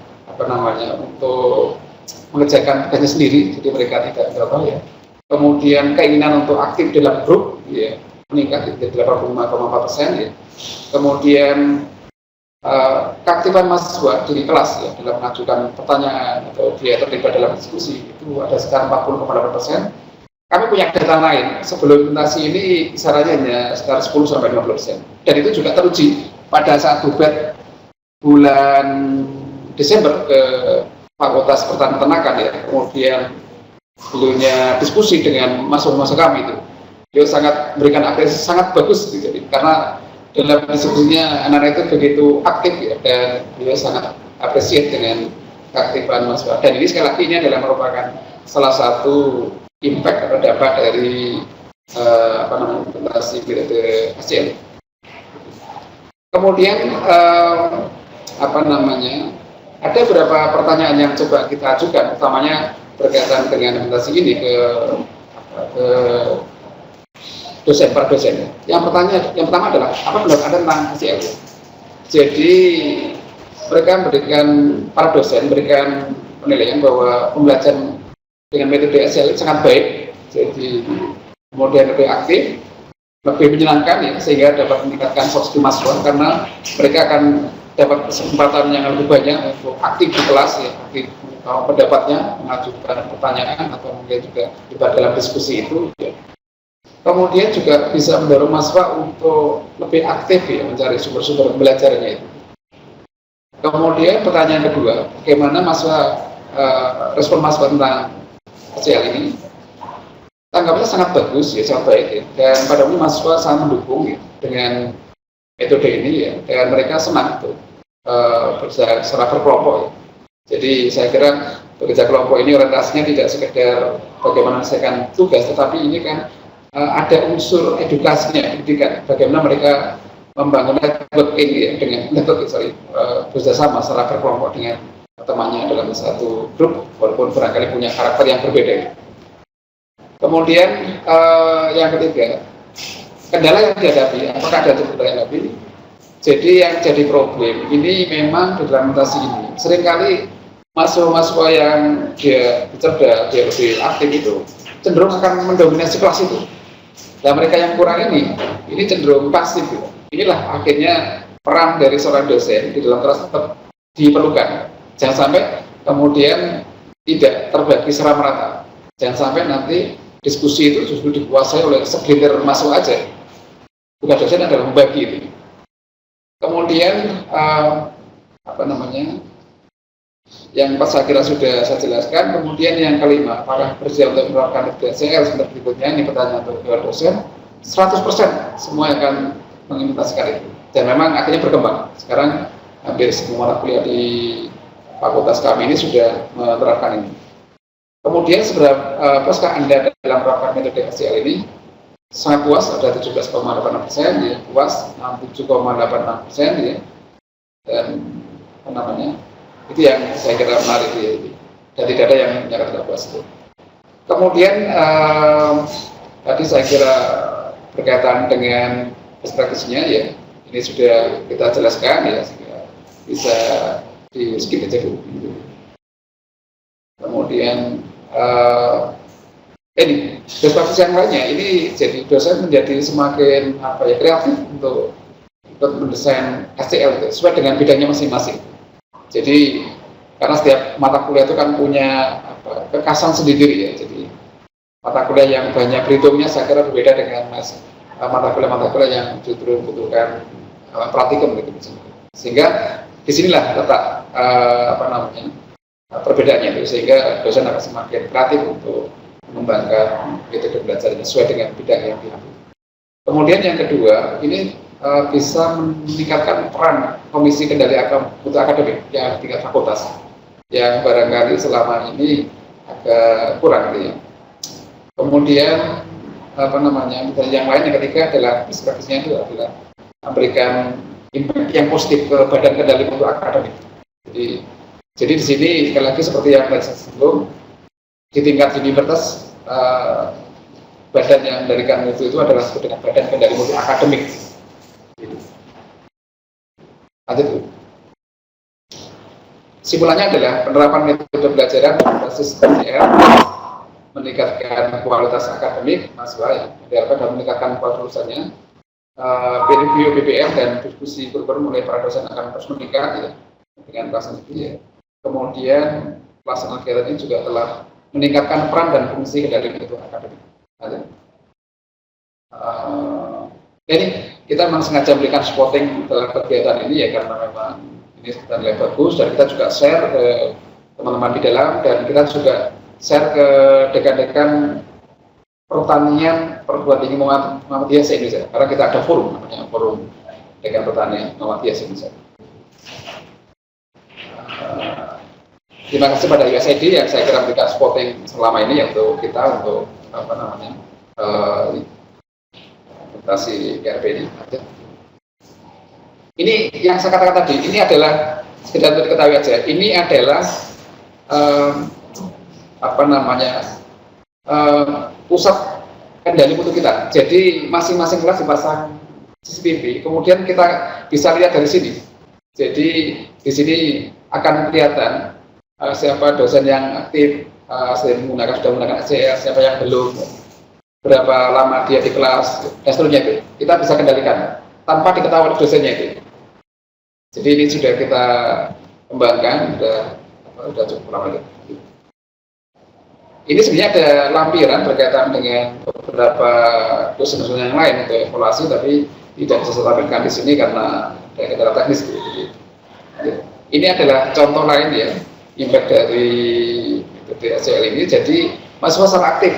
untuk mengerjakan tugasnya sendiri, jadi mereka tidak mengetahui ya. Kemudian keinginan untuk aktif dalam grup ya, meningkat di 85,4% ya. Kemudian keaktifan mahasiswa di kelas ya dalam mengajukan pertanyaan atau dia terlibat dalam diskusi itu ada sekitar 40,8%. Kami punya data lain sebelum implementasi ini kisarannya hanya sekitar 10-50%. Dan itu juga teruji pada saat debat bulan Desember ke Fakultas Pertanian Peternakan ya. Kemudian beliaunya diskusi dengan mahasiswa kami itu. Dia sangat memberikan apresiasi sangat bagus gitu. Karena dalam diskusinya anak-anak itu begitu aktif ya, dan beliau sangat apresiasi dengan keaktifan mahasiswa. Dan ini sekali lagi ini adalah merupakan salah satu impact atau dampak dari implementasi metode HCL. Kemudian ada beberapa pertanyaan yang coba kita ajukan, utamanya berkaitan dengan implementasi ini ke dosen para dosen. Yang pertama adalah apa pendapat Anda tentang HCL? Jadi mereka para dosen memberikan penilaian bahwa pembelajaran dengan metode HCL sangat baik, jadi kemudian lebih aktif, lebih menyenangkan ya, sehingga dapat meningkatkan soft skill mahasiswa karena mereka akan dapat kesempatan yang lebih banyak untuk aktif di kelas ya, aktif pendapatnya, mengajukan pertanyaan atau mungkin juga terlibat dalam diskusi itu ya. Kemudian juga bisa mendorong mahasiswa untuk lebih aktif ya, mencari sumber-sumber belajarnya itu. Kemudian pertanyaan kedua, bagaimana respon mahasiswa tentang HCL ini? Tanggapannya sangat bagus ya, sangat baik ya. Dan pada umumnya mahasiswa sangat mendukung ya, dengan metode ini ya, dan mereka senang itu bekerja secara berkelompok ya. Jadi saya kira bekerja kelompok ini orientasinya tidak sekedar bagaimana menyelesaikan tugas, tetapi ini kan ada unsur edukasinya, pendidikan, bagaimana mereka membangun networking ya, dengan bekerjasama secara berkelompok dengan temannya dalam satu grup, walaupun barangkali punya karakter yang berbeda. Kemudian yang ketiga, kendala yang dihadapi, apakah ada kendala yang dihadapi? Jadi yang jadi problem ini memang di dalam implementasi ini seringkali mahasiswa yang dia cerdas, dia lebih aktif itu cenderung akan mendominasi kelas itu. Dan mereka yang kurang ini cenderung pasif gitu. Inilah akhirnya peran dari seorang dosen di dalam kelas tetap diperlukan. Jangan sampai kemudian tidak terbagi secara merata. Jangan sampai nanti diskusi itu justru dikuasai oleh segelintir mahasiswa aja. Tugas dosen adalah membagi itu. Kemudian yang saya kira sudah saya jelaskan. Kemudian yang kelima, apakah bersedia untuk menerapkan HCL seperti berikutnya? Ini pertanyaan untuk dosen. 100% semua akan mengimplementasikan itu. Dan memang akhirnya berkembang. Sekarang hampir semua mata kuliah di fakultas kami ini sudah menerapkan ini. Kemudian seberapa puaskah Anda dalam menerapkan metode HCL ini? Sangat puas, ada 17,86% ya, puas 67,86% ya. Dan itu yang saya kira menarik ya. Dan tidak ada yang menyatakan tidak puas itu. Kemudian tadi saya kira berkaitan dengan strateginya ya, ini sudah kita jelaskan ya, sehingga bisa di skip aja dulu. Kemudian ini perspektif yang lainnya, ini jadi dosen menjadi semakin kreatif untuk mendesain HCL itu sesuai dengan bidangnya masing-masing. Jadi karena setiap mata kuliah itu kan punya kekhasan sendiri ya. Jadi mata kuliah yang banyak perhitungnya saya kira berbeda dengan mata kuliah yang justru membutuhkan praktikum gitu. Sehingga disinilah letak perbedaannya itu, sehingga dosen akan semakin kreatif untuk mengembangkan metode belajar sesuai dengan bidang yang diambil. Kemudian yang kedua, ini bisa meningkatkan peran Komisi Kendali Mutu Akademik yang tingkat fakultas yang barangkali selama ini agak kurang gitu ya. Kemudian apa namanya, yang lain yang ketiga adalah strategisnya itu adalah memberikan impact yang positif ke Badan Kendali Mutu Akademik. Jadi di sini sekali lagi seperti yang tadi saya sebelum, di tingkat universitas badan yang mendalikan mutu itu adalah disebut dengan Badan Kendali Mutu Akademik. Lanjut. Simpulannya adalah penerapan metode pembelajaran berbasis PCR meningkatkan kualitas akademik mahasiswa yang diharapkan dalam meningkatkan kualitas lulusannya. Peer review BPM dan diskusi guru-guru mulai para dosen akan terus meningkat ya, dengan pelaksanaan itu ya. Kemudian pelaksanaan kegiatan ini juga telah meningkatkan peran dan fungsi kendali mutu akademik. Ini kita memang sengaja memberikan spotting dalam kegiatan ini ya, karena memang ini sekitar nilai bagus dan kita juga share ke teman-teman di dalam, dan kita juga share ke dekan-dekan pertanian perguruan tinggi Muhammadiyah se-Indonesia, karena kita ada forum namanya Forum Dekan Pertanian Muhammadiyah se-Indonesia. Terima kasih pada USAID yang saya kira memberikan spotting selama ini untuk kita untuk apa namanya implementasi KRP ini. Ini yang saya katakan tadi, ini adalah sekedar untuk diketahui aja. Ini adalah apa namanya pusat kendali mutu kita. Jadi masing-masing kelas dipasang CCTV. Kemudian kita bisa lihat dari sini. Jadi di sini akan kelihatan siapa dosen yang aktif, sudah menggunakan SCL, siapa yang belum, berapa lama dia di kelas, dan seterusnya itu. Kita bisa kendalikan tanpa diketahui oleh dosennya itu. Jadi ini sudah kita kembangkan, sudah cukup lama. Ini sebenarnya ada lampiran berkaitan dengan beberapa dosen-dosen yang lain untuk evaluasi, tapi tidak bisa saya tampilkan di sini karena ada kendala teknis. Ini adalah contoh lain ya, impact dari metode SCL ini. Jadi mahasiswa secara aktif,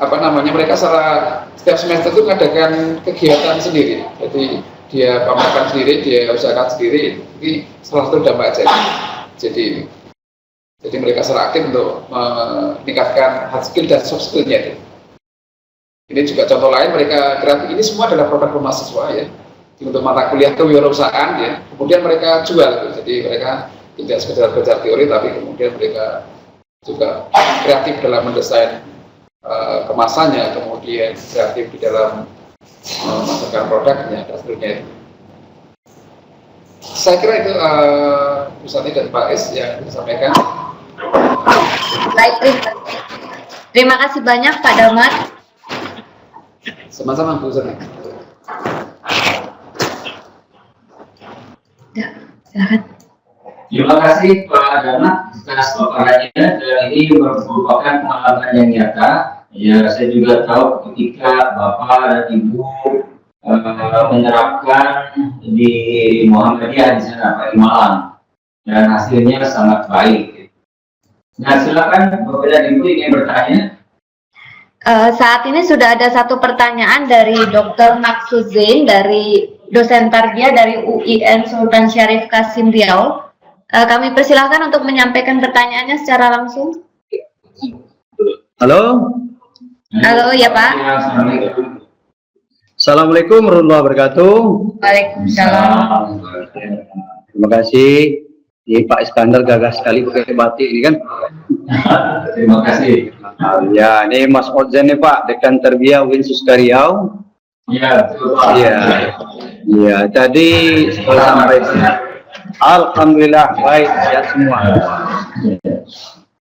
apa namanya, mereka secara setiap semester itu mengadakan kegiatan sendiri. Jadi dia pamerkan sendiri, dia usahakan sendiri. Ini salah satu dampak aja. Jadi mereka secara aktif untuk meningkatkan hard skill dan soft skill-nya itu. Ini juga contoh lain, mereka kreatif. Ini semua adalah produk mahasiswa ya. Untuk mata kuliah kewirausahaan ya. Kemudian mereka jual. Jadi mereka tidak sekedar belajar teori, tapi kemudian mereka juga kreatif dalam mendesain kemasannya, kemudian kreatif di dalam memasarkan produknya dan seterusnya. Saya kira itu Bu Santi dan Pak Es yang disampaikan. Baik, terima kasih banyak Pak Damar. Sama-sama Bu Santi. Ya, silakan. Terima kasih Pak Damar atas paparannya, dan ini merupakan pengalaman yang nyata. Ya, saya juga tahu ketika Bapak dan Ibu menerapkan di Muhammadiyah di sana Pak Malang, dan hasilnya sangat baik. Nah, silakan Bapak dan Ibu ingin bertanya. Saat ini sudah ada satu pertanyaan dari Dr. Maksud Zain, dari dosen tarbiyah dari UIN Sultan Syarif Kasim Riau. Kami persilahkan untuk menyampaikan pertanyaannya secara langsung. Halo. Halo, ya Pak. Assalamualaikum warahmatullahi wabarakatuh. Waalaikumsalam. Terima kasih. Ini Pak Iskandar gagah sekali pakai batik ini kan. Terima kasih. Ya, ini Mas Ozen nih Pak, Dekan Tarbiyah UIN Suska Riau. Iya, betul Pak. Iya. Iya, tadi saya sampaikan. Alhamdulillah baik ya semua.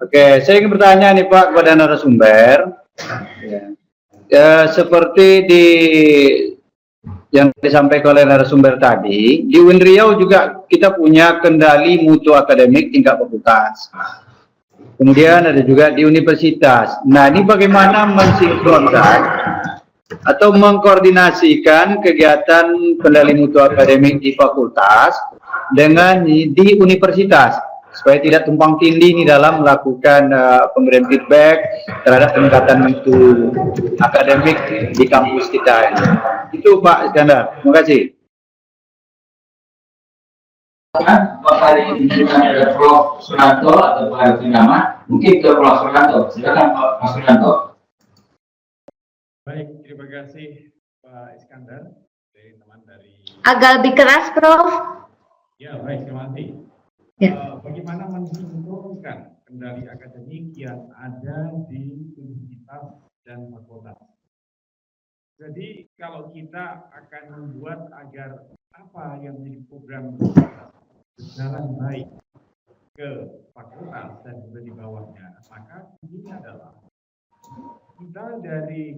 Oke, saya ingin bertanya nih Pak kepada narasumber. Seperti yang disampaikan oleh narasumber tadi, di UIN Riau juga kita punya kendali mutu akademik tingkat fakultas. Kemudian ada juga di universitas. Nah, ini bagaimana mensinkronkan atau mengkoordinasikan kegiatan kendali mutu akademik di fakultas dengan di universitas, supaya tidak tumpang tindih di dalam melakukan pemberian feedback terhadap peningkatan mutu akademik di kampus kita ini. Itu Pak Iskandar. Terima kasih. apakah ini ada Prof. Suranto atau Pak Nama? Mungkin ke Prof. Suranto. Silakan Pak Suranto. Baik, terima kasih Pak Iskandar dari teman dari. Agak lebih keras, Prof. Ya, baik, terima kasih. Ya. Bagaimana mensinkronkan kendali akademik yang ada di universitas dan fakultas? Jadi kalau kita akan membuat agar apa yang menjadi program berjalan baik ke fakultas dan juga di bawahnya, maka ini adalah kita dari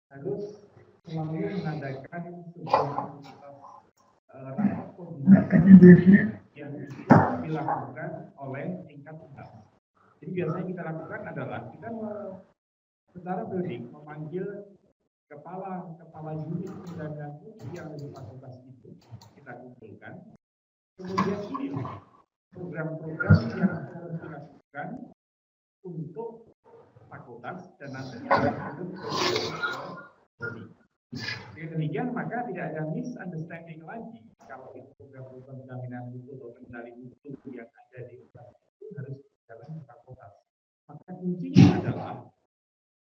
harus selalu mengadakan sebuah rapat koordinasi yang dilakukan oleh tingkat pusat. Jadi biasanya kita lakukan adalah kita secara periodik memanggil kepala unit dan yang di fakultas itu kita kumpulkan. Kemudian ini program-program yang harus dilakukan untuk fakultas dan nantinya akan dengan demikian maka tidak ada misunderstanding lagi kalau itu program-program jaminan mutu atau kendali mutu yang ada di universitas itu harus berjalan di fakultas. Maka kuncinya adalah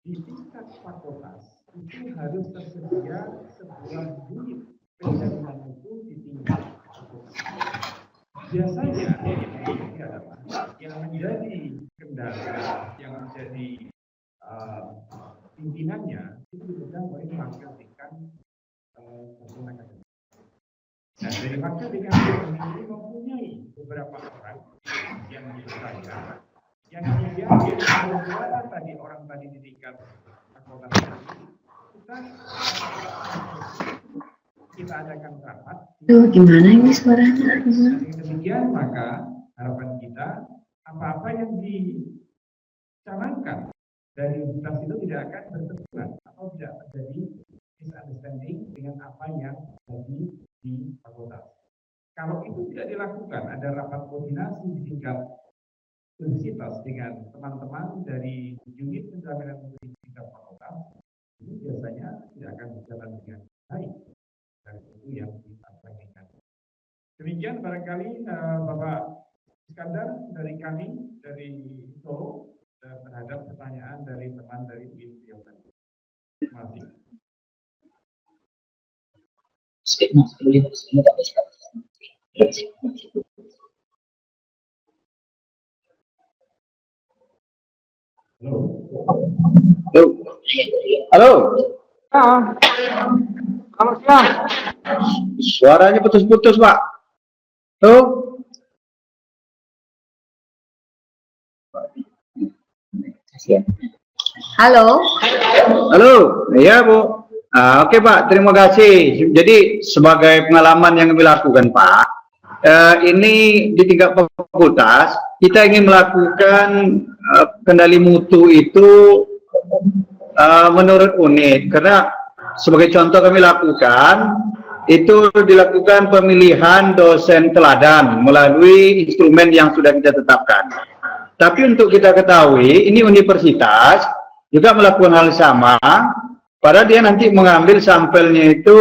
di tingkat fakultas itu harus tersedia sebuah unit penjaminan mutu di tingkat fakultas. Biasanya ini adalah yang menjadi kendala, yang menjadi pimpinannya itu dipegang oleh wakil dekan fakultas akademik. Nah, dari wakil dekan ini mempunyai beberapa orang yang dipercaya, yang kemudian tadi orang tadi di tingkat fakultas kita adakan rapat. Gimana ini suaranya? Dengan demikian maka harapan kita apa-apa yang dicanangkan dari universitas itu tidak akan bertentangan atau tidak terjadi misunderstanding dengan apa yang terjadi di fakultas. Kalau itu tidak dilakukan, ada rapat koordinasi di tingkat universitas dengan teman-teman dari unit penjaminan mutu di tingkat fakultas, ini biasanya tidak akan berjalan dengan baik. Dan itu yang kita sampaikan. Demikian barangkali Bapak Iskandar dari kami dari Solo terhadap pertanyaan dari teman dari UIN Riau tadi. Terima kasih. Halo. Selamat siang. Suaranya putus-putus, Pak. Tuh. Halo. Halo. Iya, Bu. Oke, Pak. Terima kasih. Jadi sebagai pengalaman yang kami lakukan, Pak, ini di tingkat fakultas kita ingin melakukan kendali mutu itu menurut unit, karena sebagai contoh kami lakukan itu dilakukan pemilihan dosen teladan melalui instrumen yang sudah kita tetapkan. Tapi untuk kita ketahui ini universitas juga melakukan hal sama, padahal dia nanti mengambil sampelnya itu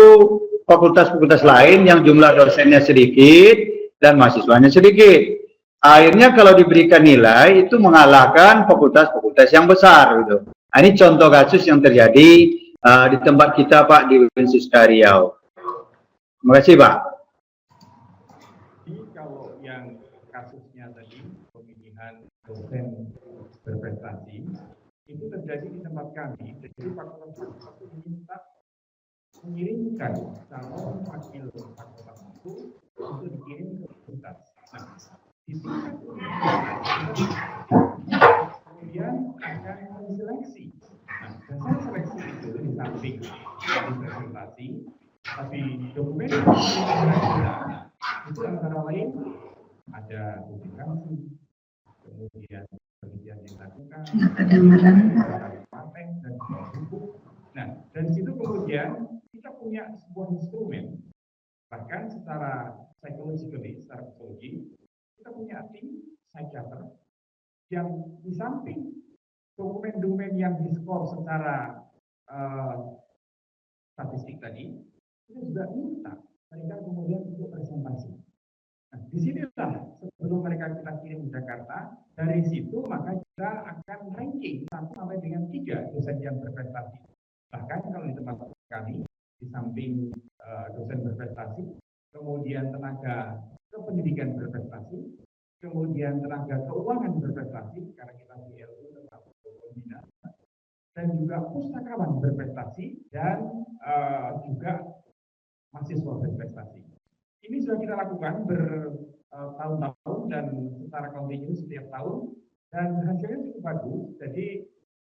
fakultas-fakultas lain yang jumlah dosennya sedikit dan mahasiswanya sedikit. Akhirnya kalau diberikan nilai itu mengalahkan fakultas-fakultas yang besar gitu. Nah, ini contoh kasus yang terjadi di tempat kita, Pak, di Universitas Riau. Terima kasih, Pak. Jadi kalau yang kasusnya tadi pemilihan dosen berprestasi itu terjadi di tempat kami. Jadi fakultas itu diminta mengirimkan calon wakil fakultas itu untuk dikirim ke universitas. Nah, di tingkat kemudian akan diseleksi. Nah, proses seleksi itu di samping presentasi, tapi dokumen itu antara lain ada publikasi, kemudian penelitian yang dilakukan, paten dan buku. Nah, dari situ kemudian kita punya sebuah instrumen, bahkan secara psikologi, secara psikologi, kita punya tim psikiater yang di samping dokumen-dokumen yang diskor secara statistik tadi, kita juga minta mereka kemudian ikut presentasi. Nah, disinilah sebelum mereka kita kirim ke Jakarta, dari situ maka kita akan ranking 1 sampai dengan 3 dosen yang berprestasi. Bahkan kalau di tempat kami, di samping dosen berprestasi, kemudian tenaga kependidikan berprestasi, kemudian tenaga keuangan berprestasi, karena kita di LU tetap pembina, dan juga pustakawan berprestasi, dan juga mahasiswa berprestasi. Ini sudah kita lakukan bertahun-tahun dan secara kontinu setiap tahun, dan hasilnya cukup bagus. Jadi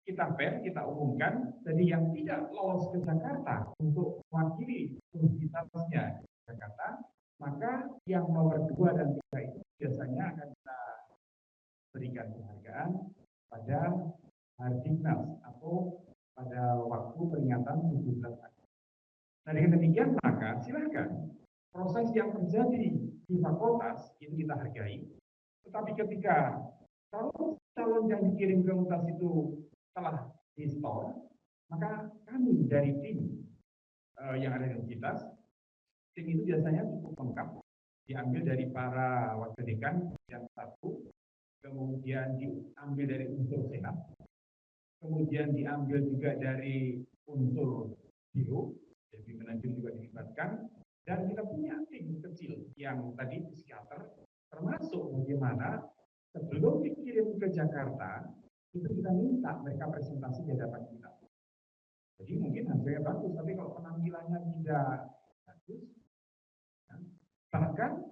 kita kita umumkan, jadi yang tidak lolos ke Jakarta untuk mewakili universitasnya di Jakarta, maka yang nomor 2 dan 3 itu biasanya akan kita berikan penghargaan pada Hardiknas atau pada waktu peringatan 17 Agustus. Nah, dengan demikian maka silakan proses yang terjadi di fakultas itu kita hargai. Tetapi ketika kalau calon yang dikirim ke fakultas itu telah di store, maka kami dari tim yang ada di universitas, tim itu biasanya cukup lengkap, diambil dari para wakil dekan yang 1, kemudian diambil dari unsur senat, kemudian diambil juga dari unsur biro, jadi pimpinan juga dilibatkan, dan kita punya tim kecil yang tadi psikiater, termasuk bagaimana sebelum dikirim ke Jakarta, itu kita minta mereka presentasi di hadapan kita. Jadi mungkin hasilnya bagus, tapi kalau penampilannya tidak bagus, ya, bahkan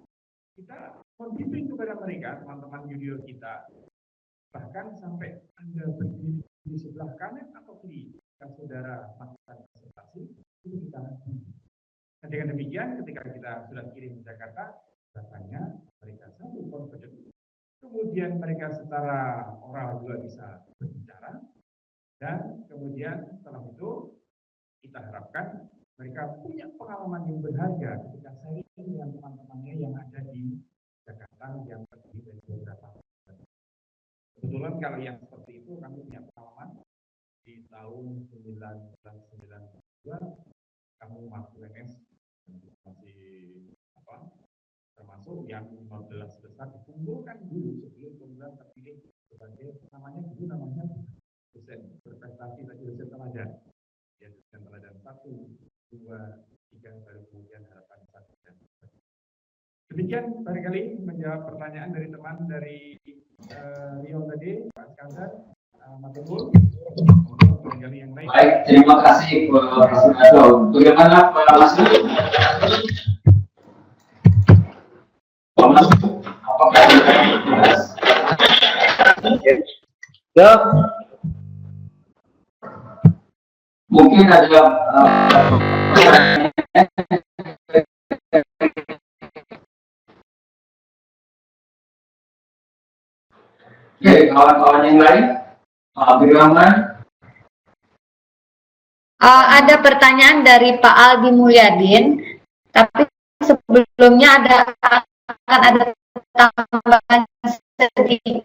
kita membimbing kepada mereka, teman-teman junior kita, bahkan sampai Anda berdiri di sebelah kanan atau kiri, jika saudara melakukan presentasi, itu kita bimbing. Nah, dengan demikian, ketika kita sudah kirim ke Jakarta, rasanya mereka satu confident. Kemudian mereka secara oral juga bisa berbicara, dan kemudian setelah itu kita harapkan mereka punya pengalaman yang berharga ketika sharing dengan teman-temannya yang ada di Jakarta yang terdiri dari beberapa. Kebetulan kalau yang seperti itu kami punya pengalaman di tahun 1992 kami masuk UNS masih termasuk yang 15 besar dikumpulkan dulu sebelum kemudian terpilih sebagai namanya dosen berprestasi tadi, dosen teladan, ya, dosen teladan 1, 2, 3 baru kemudian harapan 1 dan 2. Demikian barangkali menjawab pertanyaan dari teman dari Rio tadi, Pak Iskandar, Mas Tengul, barangkali yang lain. Baik, terima kasih Pak Presiden. Bagaimana Pak Mas? Apakah Ya, mungkin ada dari kawan-kawan yang lain, Pak Abdurrahman. Ada pertanyaan dari Pak Aldi Mulyadin, tapi sebelumnya akan ada tambahan sedikit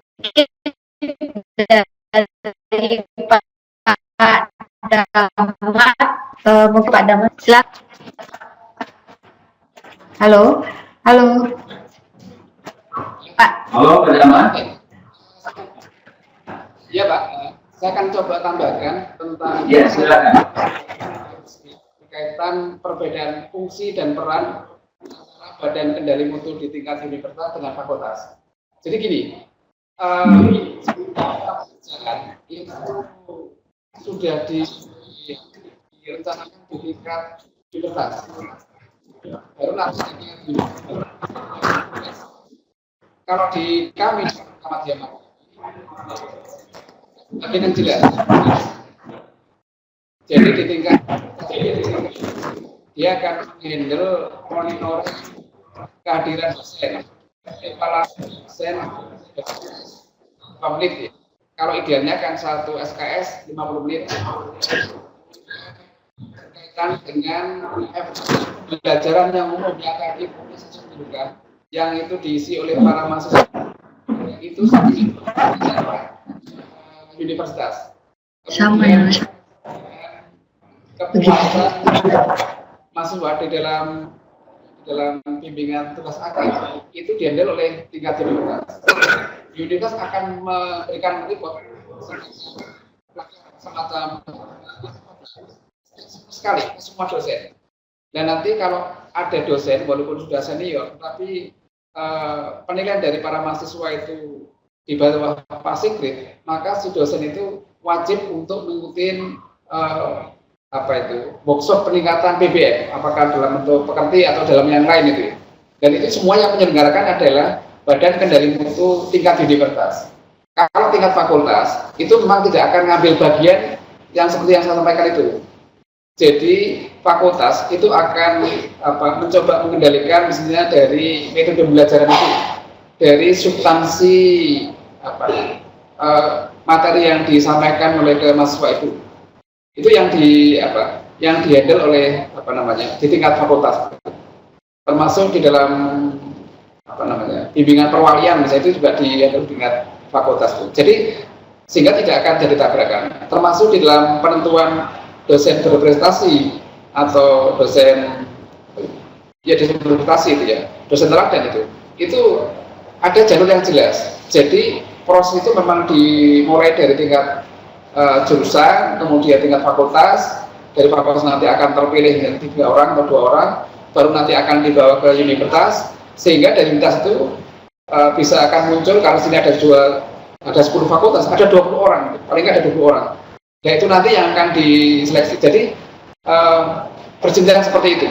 dari Pak Damat. Mungkin Pak Damat, silakan. Halo, Pak. Halo, Pak Damat. Iya Pak, saya akan coba tambahkan tentang Silakan. berkaitan perbedaan fungsi dan peran antara Badan Kendali Mutu di tingkat universitas dengan fakultas. Jadi gini, itu sudah direncanakan di tingkat universitas. Baru nanti kalau di kami Ahmadiyah dengan jelas. Jadi di tingkat dia akan handle monitoring kehadiran dosen, evaluasi dosen, menit. Ya. Kalau idealnya kan 1 SKS 50 menit. Berkaitan dengan pembelajaran yang umumnya tadi yang itu diisi oleh para mahasiswa itu universitas. Sama ya, Mas. Kepuasan mahasiswa di dalam dalam bimbingan tugas akhir itu dihandle oleh tingkat universitas. Universitas akan memberikan report semacam sekali ke semua dosen. Dan nanti kalau ada dosen walaupun sudah senior, tapi penilaian dari para mahasiswa itu di bawah passing grade, maka si dosen itu wajib untuk mengikuti workshop peningkatan PBM, apakah dalam bentuk pekerti atau dalam yang lain itu. Dan itu semua yang menyelenggarakan adalah Badan Kendali Mutu tingkat universitas. Kalau tingkat fakultas itu memang tidak akan ngambil bagian yang seperti yang saya sampaikan itu. Jadi fakultas itu akan mencoba mengendalikan misalnya dari metode pembelajaran itu, dari substansi materi yang disampaikan oleh ke mahasiswa itu yang dihandle oleh di tingkat fakultas, termasuk di dalam bimbingan perwalian misalnya itu juga dihandle tingkat fakultas. Jadi sehingga tidak akan jadi tabrakan, termasuk di dalam penentuan dosen berprestasi atau dosen berprestasi itu ya, dosen teladan itu ada jalur yang jelas. Jadi proses itu memang dimulai dari tingkat jurusan, kemudian tingkat fakultas. Dari fakultas nanti akan terpilih 3 orang atau 2 orang, baru nanti akan dibawa ke universitas, sehingga dari universitas itu bisa akan muncul, karena sini ada 10 fakultas, ada 20 orang, paling nggak ada 20 orang. Dan itu nanti yang akan diseleksi. Jadi berjenjang seperti itu.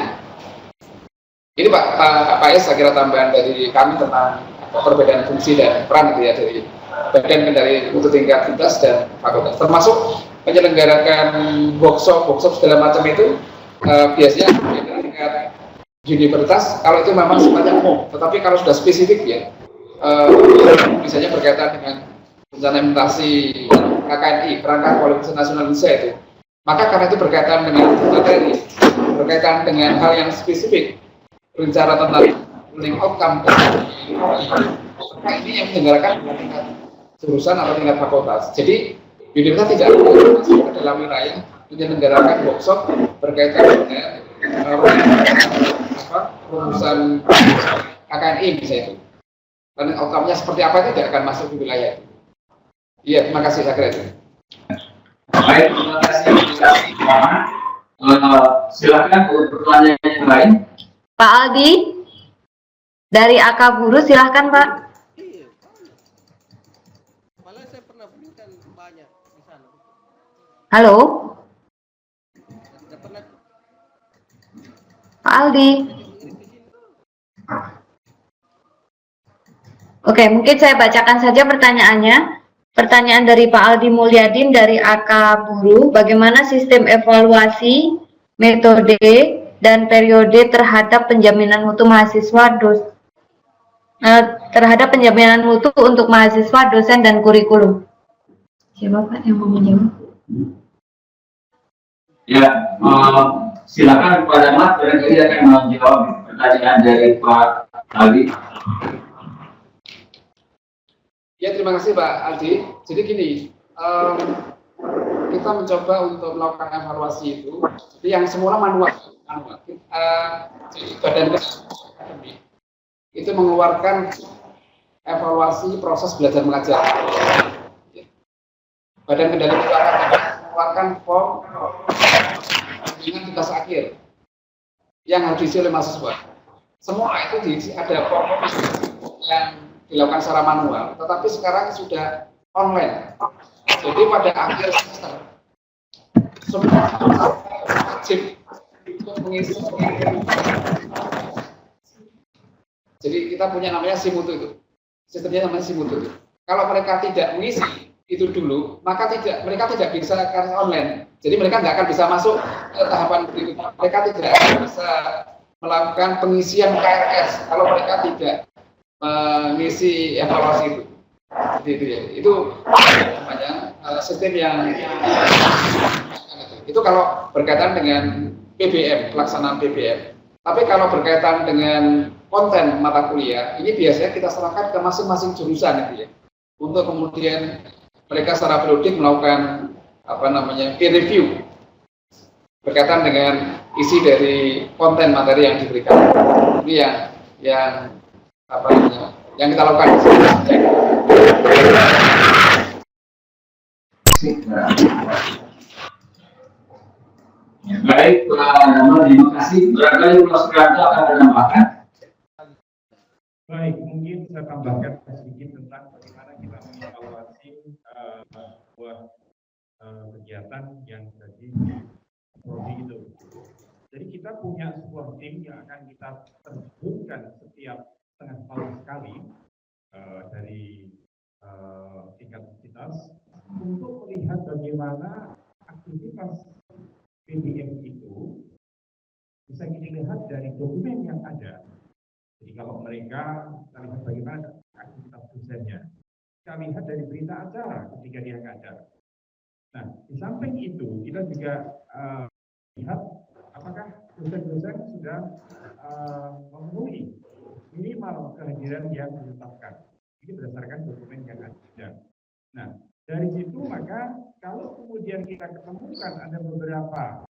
Ini Pak Es, saya kira tambahan dari kami tentang perbedaan fungsi dan peran itu ya dari Badan Kendali Mutu tingkat universitas dan fakultas, termasuk menyelenggarakan workshop segala macam itu biasanya tingkat universitas kalau itu memang sifatnya umum. Tetapi kalau sudah spesifik ya, misalnya berkaitan dengan rencana implementasi KKNI, Kerangka Kualifikasi Nasional Indonesia itu, maka karena itu berkaitan dengan materi, berkaitan dengan hal yang spesifik, rencana tentang learning outcome, maka ini yang menyelenggarakan tingkat jurusan atau tingkat fakultas. Jadi universitas tidak masuk ke dalam wilayah menyelenggarakan workshop berkaitan dengan rumusan KKNI misalnya itu. Dan outcome-nya seperti apa itu tidak akan masuk di wilayah itu. Iya, terima kasih, saya kira itu. Baik, terima kasih. Silakan untuk pertanyaan yang lain. Pak Aldi dari AK Buruh, silahkan Pak. Malah saya pernah berikan banyak di sana. Halo, Saya pernah Pak Aldi. Oke, mungkin saya bacakan saja pertanyaannya. Pertanyaan dari Pak Aldi Mulyadin dari AK Buruh, bagaimana sistem evaluasi, metode, dan periode terhadap penjaminan mutu mahasiswa terhadap penjaminan mutu untuk mahasiswa, dosen, dan kurikulum? Siapa Pak yang mau menjawab? Ya, silakan kepada Mas, barangkali akan menjawab pertanyaan dari Pak Aldi. Ya, terima kasih Pak Aldi. Jadi gini, kita mencoba untuk melakukan evaluasi itu. Jadi yang semula manual. Jadi Badan Akademik itu mengeluarkan evaluasi proses belajar mengajar. Badan Kendali Mutu mengeluarkan form dengan tugas akhir yang harus diisi oleh mahasiswa. Semua itu diisi, ada form yang dilakukan secara manual, tetapi sekarang sudah online. Jadi pada akhir semester semua wajib untuk mengisi. Jadi kita punya namanya Simutu itu, sistemnya namanya Simutu itu. Kalau mereka tidak mengisi itu dulu, maka mereka tidak bisa karena online. Jadi mereka nggak akan bisa masuk ke tahapan berikutnya. Mereka tidak akan bisa melakukan pengisian KRS kalau mereka tidak mengisi evaluasi itu. Jadi itu namanya sistem yang itu kalau berkaitan dengan PBM, pelaksanaan PBM. Tapi kalau berkaitan dengan konten mata kuliah, ini biasanya kita serahkan ke masing-masing jurusan itu ya, untuk kemudian mereka secara periodik melakukan peer review berkaitan dengan isi dari konten materi yang diberikan. Ini yang apa namanya, yang kita lakukan. Baik, terima kasih. Barangkali Mas Supriyanto akan menambahkan. Baik, mungkin saya tambahkan sedikit tentang bagaimana kita mengevaluasi sebuah kegiatan yang terjadi di prodi itu. Jadi kita punya sebuah tim yang akan kita terjunkan setiap setengah tahun sekali dari tingkat universitas untuk melihat bagaimana aktivitas PDM itu bisa dilihat dari dokumen yang ada. Jadi kalau mereka, kita lihat bagaimana aktivitas dosennya, kita lihat dari berita acara ketika dia ngajar. Nah, di samping itu kita juga lihat apakah dosen-dosen sudah memenuhi minimal kehadiran yang ditetapkan. Ini berdasarkan dokumen yang ada. Nah, dari situ maka kalau kemudian kita ketemukan ada beberapa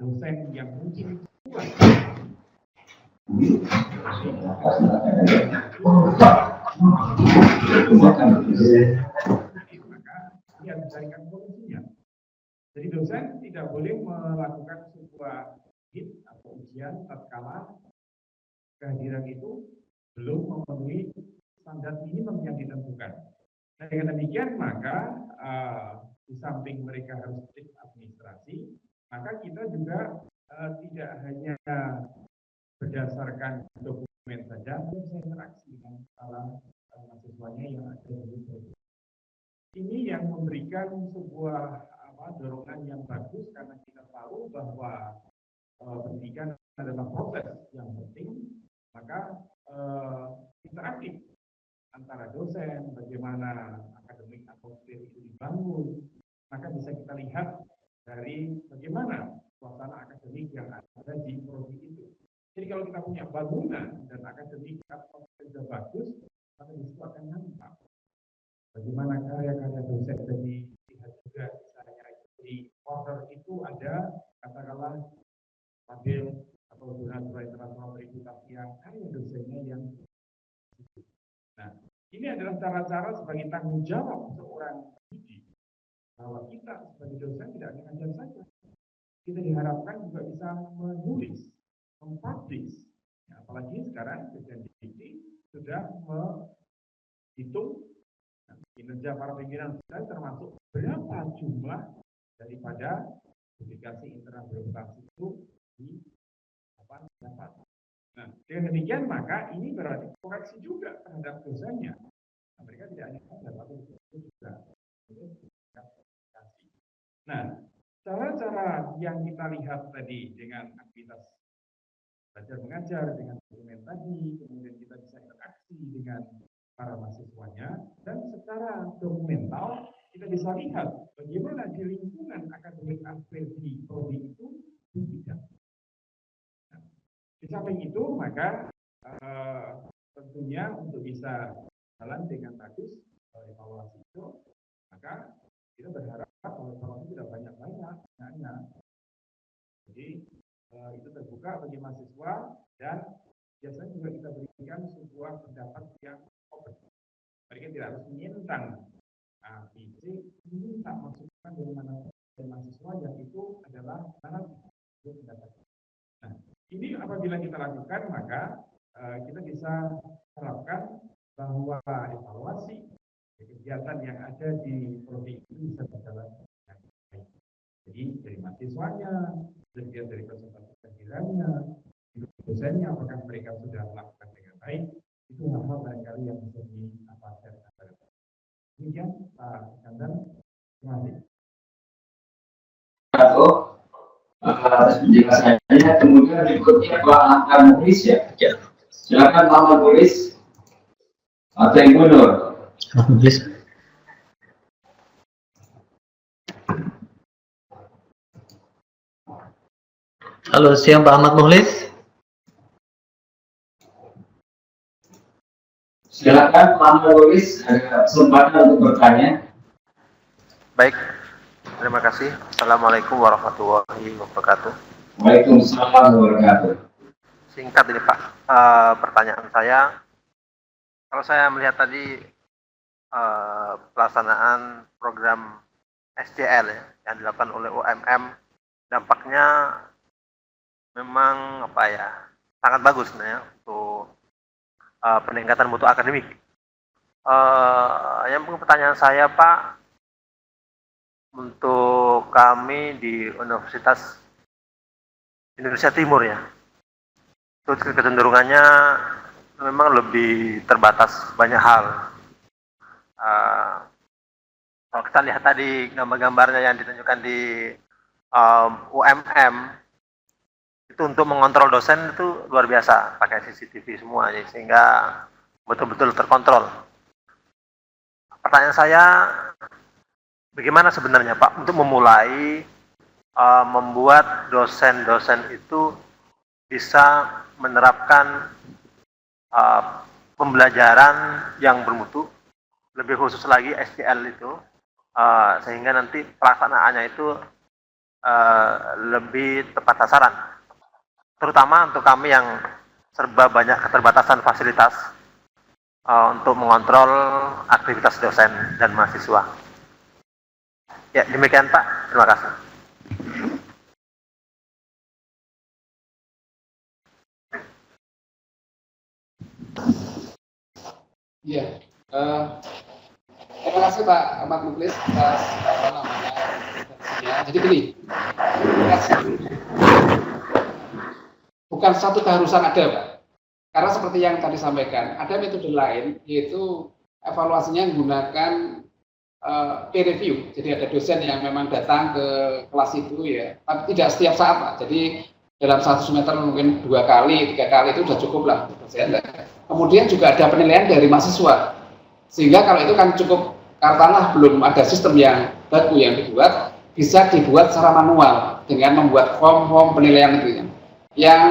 dosen yang mungkin kuat, maka dia mencarikan solusinya. Jadi dosen tidak boleh melakukan sebuah hit atau ujian tatkala kehadiran itu belum memenuhi standar minimum yang ditentukan. Nah, dengan demikian maka di samping mereka harus cek administrasi, maka kita juga tidak hanya berdasarkan dokumen saja, bisa interaksi dengan para mahasiswanya yang ada di prodi. Ini yang memberikan sebuah dorongan yang bagus karena kita tahu bahwa pendidikan adalah proses yang penting, maka interaktif antara dosen, bagaimana akademik atmosfer itu dibangun, maka bisa kita lihat dari bagaimana suasana akademik yang ada di prodi itu. Jadi kalau kita punya bangunan dan akademik atmosfer sudah bagus, maka disitu akan nampak bagaimana karya-karya dosen jadi lihat juga misalnya di order itu ada katakanlah panel atau jurnal internasional verifikasi yang karya dosennya yang. Nah, ini adalah cara-cara sebagai tanggung jawab seorang pendidik bahwa kita sebagai dosen tidak hanya ngajar saja, kita diharapkan juga bisa menulis, mempublish. Ya, apalagi sekarang Dirjen Dikti sudah menghitung kinerja para pimpinan kita termasuk berapa jumlah daripada publikasi internal berprestasi itu dapat. Nah, dengan demikian maka ini berarti koreksi juga terhadap dosennya. Nah, mereka tidak hanya ada tapi juga. Nah, cara-cara yang kita lihat tadi dengan aktivitas belajar mengajar dengan dokumen tadi, kemudian kita bisa interaksi dengan para mahasiswanya, dan secara dokumental kita bisa lihat bagaimana di lingkungan akademik aspek di prodi itu tidak. Nah, di samping itu maka tentunya untuk bisa jalan dengan bagus evaluasi itu, maka kita berharap kalau evaluasi tidak banyak-banyak, jadi itu terbuka bagi mahasiswa dan biasanya juga kita berikan sebuah pendapat yang open. Mereka tidak harus menyentang fisik, minta masukan dari mana dari mahasiswa yang itu adalah mana pendapat. Nah, ini apabila kita lakukan maka kita bisa harapkan bahwa evaluasi kegiatan yang ada di prodi itu bisa berjalan dengan baik. Jadi dari mahasiswanya, dilihat dari presentasi kehadirannya, dosennya apakah mereka sudah melakukan dengan baik, itu hal-hal barangkali yang bisa diapakkan. Demikian Pak Iskandar, terima kasih. Atas penjelasannya, kemudian berikutnya Pak Ahmad Muhlis ya. Silakan Pak Ahmad Muhlis atau Ibu Nur. Muhlis. Halo, siang Pak Ahmad Muhlis. Silakan Pak Ahmad Muhlis, ada kesempatan untuk bertanya. Baik, terima kasih. Assalamualaikum warahmatullahi wabarakatuh. Waalaikumsalam warahmatullahi wabarakatuh. Singkat ini Pak, pertanyaan saya, kalau saya melihat tadi pelaksanaan program SCL ya, yang dilakukan oleh UMM, dampaknya memang apa ya, sangat bagus sebenarnya untuk peningkatan mutu akademik. Yang mungkin pertanyaan saya Pak, untuk kami di Universitas Indonesia Timur ya, itu kecenderungannya memang lebih terbatas banyak hal. Kalau kita lihat tadi gambar-gambarnya yang ditunjukkan di UMM, itu untuk mengontrol dosen itu luar biasa, pakai CCTV semua, sehingga betul-betul terkontrol. Pertanyaan saya, bagaimana sebenarnya Pak untuk memulai membuat dosen-dosen itu bisa menerapkan pembelajaran yang bermutu, lebih khusus lagi SCL itu, sehingga nanti pelaksanaannya itu lebih tepat sasaran, terutama untuk kami yang serba banyak keterbatasan fasilitas untuk mengontrol aktivitas dosen dan mahasiswa. Ya, demikian Pak. Terima kasih. Iya. Terima kasih Pak Ahmad Mukhlis atas Jadi gini, bukan satu keharusan ada Pak. Karena seperti yang tadi sampaikan, ada metode lain yaitu evaluasinya menggunakan peer review. Jadi ada dosen yang memang datang ke kelas itu ya, tapi tidak setiap saat Pak. Jadi dalam satu semester mungkin 2 kali, 3 kali itu sudah cukup lah. Kemudian juga ada penilaian dari mahasiswa. Sehingga kalau itu kan cukup, katakanlah belum ada sistem yang baku yang dibuat, bisa dibuat secara manual dengan membuat form-form penilaian itu. Yang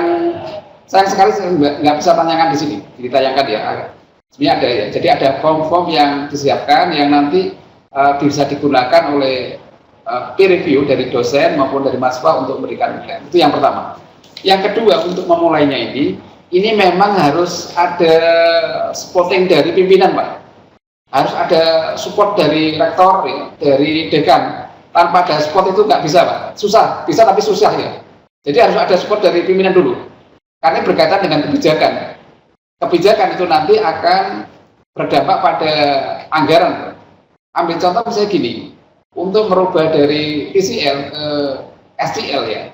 sayang sekali saya nggak bisa tanyakan di sini, ditayangkan ya. Sebenarnya ada ya. Jadi ada form-form yang disiapkan yang nanti bisa digunakan oleh peer review dari dosen maupun dari mahasiswa untuk memberikan penilaian. Itu yang pertama. Yang kedua, untuk memulainya ini memang harus ada supporting dari pimpinan Pak. Harus ada support dari rektor, ya, dari dekan. Tanpa ada support itu nggak bisa Pak. Susah, bisa tapi susah ya. Jadi harus ada support dari pimpinan dulu. Karena berkaitan dengan kebijakan. Kebijakan itu nanti akan berdampak pada anggaran. Ambil contoh misalnya gini, untuk merubah dari TCL ke SCL ya.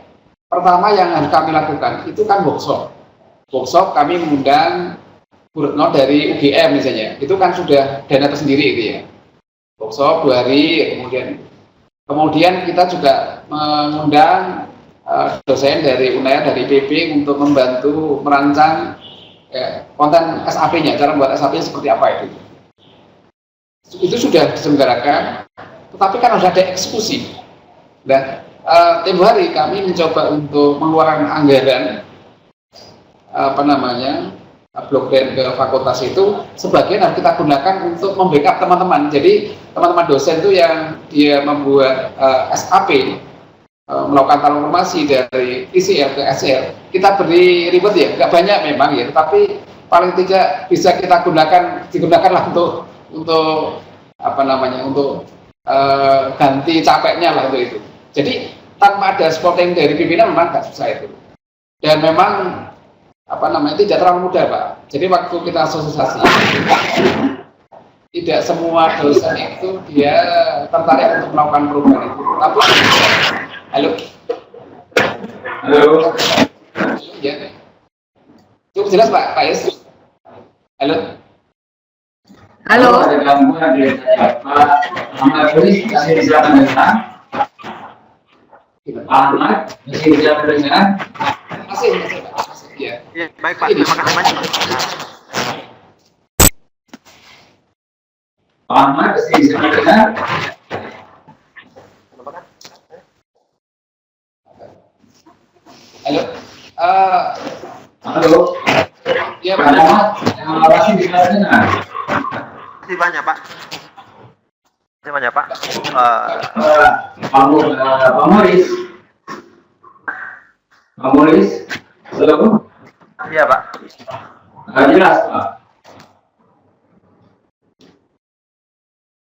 Pertama yang harus kami lakukan itu kan workshop. Workshop kami mengundang Bu Retno dari UGM misalnya. Itu kan sudah dana tersendiri itu ya. Workshop 2 hari, kemudian kita juga mengundang dosen dari UNER, dari IPB untuk membantu merancang konten SAP-nya, cara membuat SAP-nya seperti apa itu. Itu sudah diselenggarakan, tetapi kan harus ada eksekusi. Dan tempoh hari kami mencoba untuk mengeluarkan anggaran blok grant ke fakultas itu, sebagian harus kita gunakan untuk membackup teman-teman. Jadi teman-teman dosen itu yang dia membuat SAP, melakukan transformasi dari TCL ke SCL, kita beri ribet ya, nggak banyak memang ya, tapi paling tidak bisa kita digunakanlah untuk ganti capeknya lah untuk itu. Jadi tanpa ada supporting dari pimpinan memang nggak susah itu. Dan memang tidak terlalu mudah Pak. Jadi waktu kita sosialisasi, tidak semua dosen itu dia tertarik untuk melakukan perubahan itu. Tapi halo. Ya. Cukup jelas Pak Yes. Halo. Halo. Ada gangguan di Pak Ahmad Mukhlis masih bisa mendengar? Pak Ahmad masih bisa mendengar? Masih Pak. Ya. Ya, baik Pak, terima kasih banyak. Pak Ahmad masih bisa mendengar? Halo. Halo. Ya Pak Ahmad masih bisa mendengar? Terima kasih banyak Pak. Terima kasih banyak Pak. Pak Mukhlis. Pak Mulis, halo? Iya, Pak. Jelas, Pak?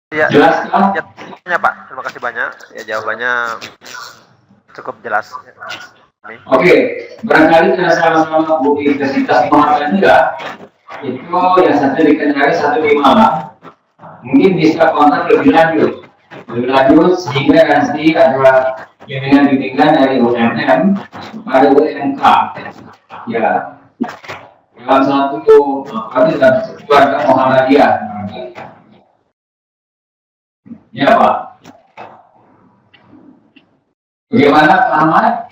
Iya. Jelas, Pak? Ya, Pak. Terima kasih banyak. Ya, jawabannya cukup jelas. Oke, barangkali karena sama-sama Bu Intensitas pemahaman juga, itu yang satu di Kendari, satu di Malang, mungkin bisa kontak lebih lanjut sehingga nanti ada bimbingan dari UMM pada UMK. Ya, dalam satu keluarga Muhammadiyah. Ya, Pak. Bagaimana Pak Ahmad?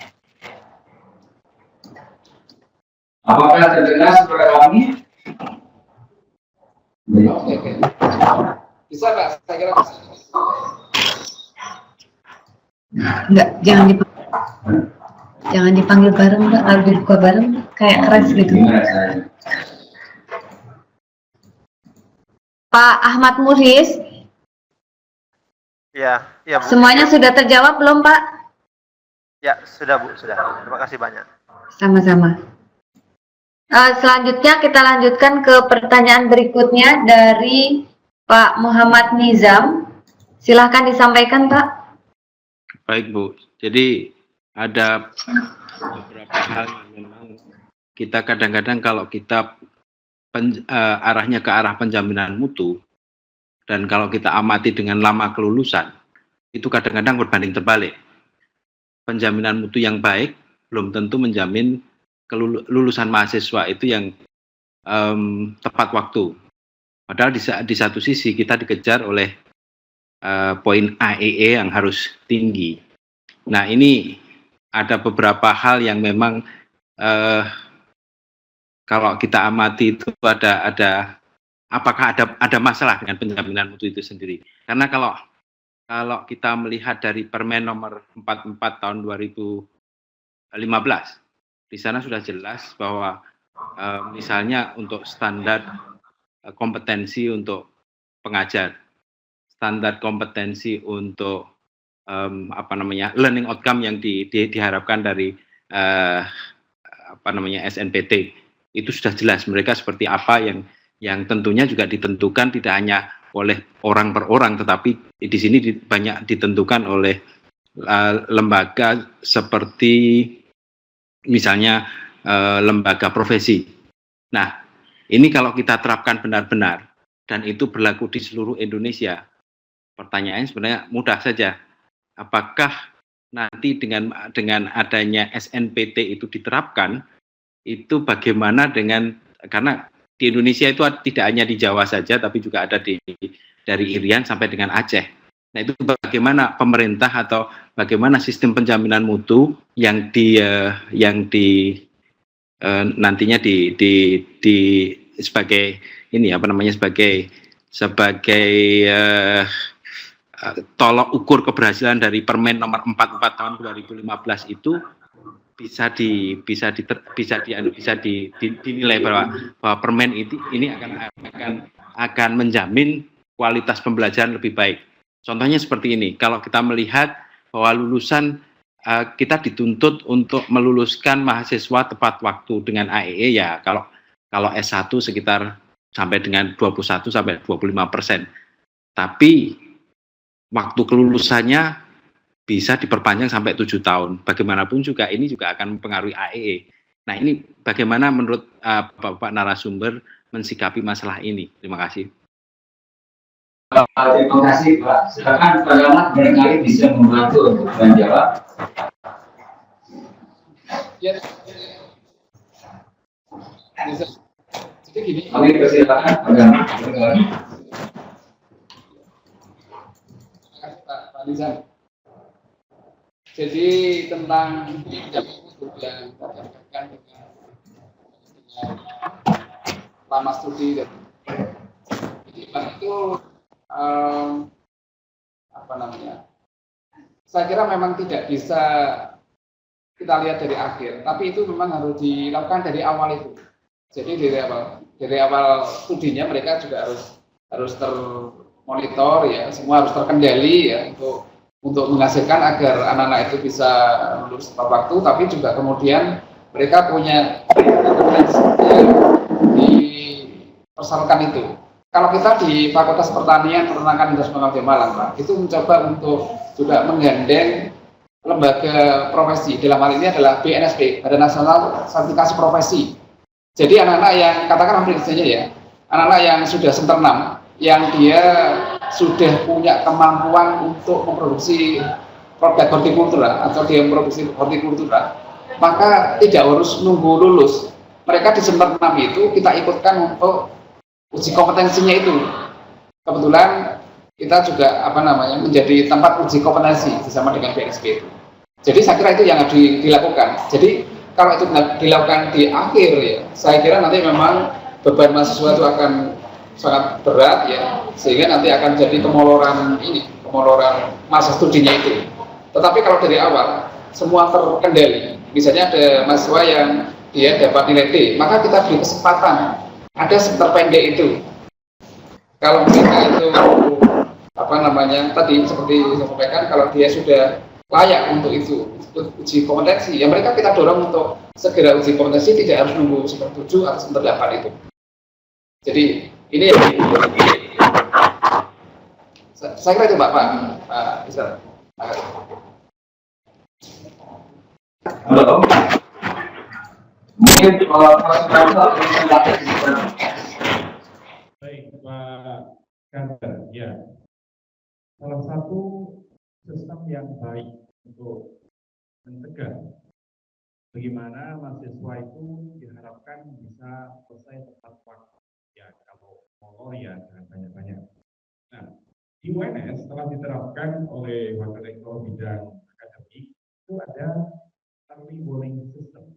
Apakah terdengar suara kami? Oke. Bisa Pak, saya kira bisa. Enggak, jangan dipanggil bareng, Mbak. Harus dibuka bareng, kayak keras gitu. Pak Ahmad Muhlis, Iya, Bu. semuanya sudah terjawab belum, Pak? Ya, sudah, Bu, sudah. Terima kasih banyak. Sama-sama. Selanjutnya kita lanjutkan ke pertanyaan berikutnya dari Pak Muhammad Nizam. Silahkan disampaikan, Pak. Baik, Bu. Jadi ada beberapa hal yang memang kita kadang-kadang kalau kita arahnya ke arah penjaminan mutu, dan kalau kita amati dengan lama kelulusan, itu kadang-kadang berbanding terbalik. Penjaminan mutu yang baik belum tentu menjamin kelulusan mahasiswa itu yang tepat waktu. Padahal di satu sisi kita dikejar oleh poin AEE yang harus tinggi. Nah, ini ada beberapa hal yang memang kalau kita amati itu apakah ada masalah dengan penjaminan mutu itu sendiri. Karena kalau kita melihat dari Permen nomor 44 tahun 2015, di sana sudah jelas bahwa misalnya untuk standar kompetensi untuk pengajar, standar kompetensi untuk learning outcome yang diharapkan dari SNPT, itu sudah jelas mereka seperti apa yang tentunya juga ditentukan tidak hanya oleh orang per orang, tetapi di sini banyak ditentukan oleh lembaga seperti misalnya lembaga profesi. Nah, ini kalau kita terapkan benar-benar dan itu berlaku di seluruh Indonesia, pertanyaannya sebenarnya mudah saja. Apakah nanti dengan adanya SNPT itu diterapkan, itu bagaimana karena di Indonesia itu tidak hanya di Jawa saja, tapi juga ada dari Irian sampai dengan Aceh. Nah, itu bagaimana pemerintah atau bagaimana sistem penjaminan mutu yang nantinya sebagai tolok ukur keberhasilan dari Permen nomor 44 tahun 2015 itu bisa dinilai bahwa permen ini akan menjamin kualitas pembelajaran lebih baik. Contohnya seperti ini, kalau kita melihat bahwa lulusan kita dituntut untuk meluluskan mahasiswa tepat waktu dengan AEE, ya kalau S1 sekitar sampai dengan 21 sampai 25%. Tapi waktu kelulusannya bisa diperpanjang sampai 7 tahun. Bagaimanapun juga ini juga akan mempengaruhi AEE. Nah, ini bagaimana menurut Bapak narasumber mensikapi masalah ini? Terima kasih. Terima kasih, Pak. Silakan Pak Ahmad barangkali bisa membantu untuk menjawab. Ya. Jadi gini. Kami persilakan Pak Ahmad. Pak Nizam. Jadi tentang yang terkait dengan lama studi dan itu saya kira memang tidak bisa kita lihat dari akhir, tapi itu memang harus dilakukan dari awal itu. Jadi dari awal studinya mereka juga harus termonitor ya, semua harus terkendali ya untuk untuk menghasilkan agar anak-anak itu bisa lulus tepat waktu, tapi juga kemudian mereka punya kompetensi yang dipersyaratkan itu. Kalau kita di Fakultas Pertanian, Peternakan, Industri di Malang, Pak, itu mencoba untuk juga menggandeng lembaga profesi. Dalam hal ini adalah BNSP, Badan Nasional Sertifikasi Profesi. Jadi anak-anak yang, katakan hampir saja ya, anak-anak yang sudah seternam, yang dia sudah punya kemampuan untuk memproduksi produk hortikultura atau dia memproduksi hortikultura, maka tidak harus nunggu lulus. Mereka di semester 6 itu kita ikutkan untuk uji kompetensinya itu. Kebetulan kita juga menjadi tempat uji kompetensi bersama dengan BNSP itu. Jadi saya kira itu yang harus dilakukan. Jadi kalau itu dilakukan di akhir ya, saya kira nanti memang beban mahasiswa itu akan sangat berat ya, sehingga nanti akan jadi kemoloran masa studinya itu. Tetapi kalau dari awal semua terkendali, misalnya ada mahasiswa yang dia dapat nilai D, maka kita beri kesempatan ada semester pendek itu. Kalau mereka itu tadi seperti saya sampaikan, kalau dia sudah layak untuk itu uji kompetensi, ya mereka kita dorong untuk segera uji kompetensi, tidak harus nunggu semester 7 atau semester 8 itu. Jadi ini yang saya kira itu Pak Isra. Halo. Mungkin Baik, Pak Kantor, ya. Salah satu sistem yang baik untuk mencegah bagaimana mahasiswa itu diharapkan bisa selesai tepat waktu. Ya, kalau molor ya jangan banyak-banyak. Nah, di UNS telah diterapkan oleh Wakil Rektor bidang akademik itu ada early warning system,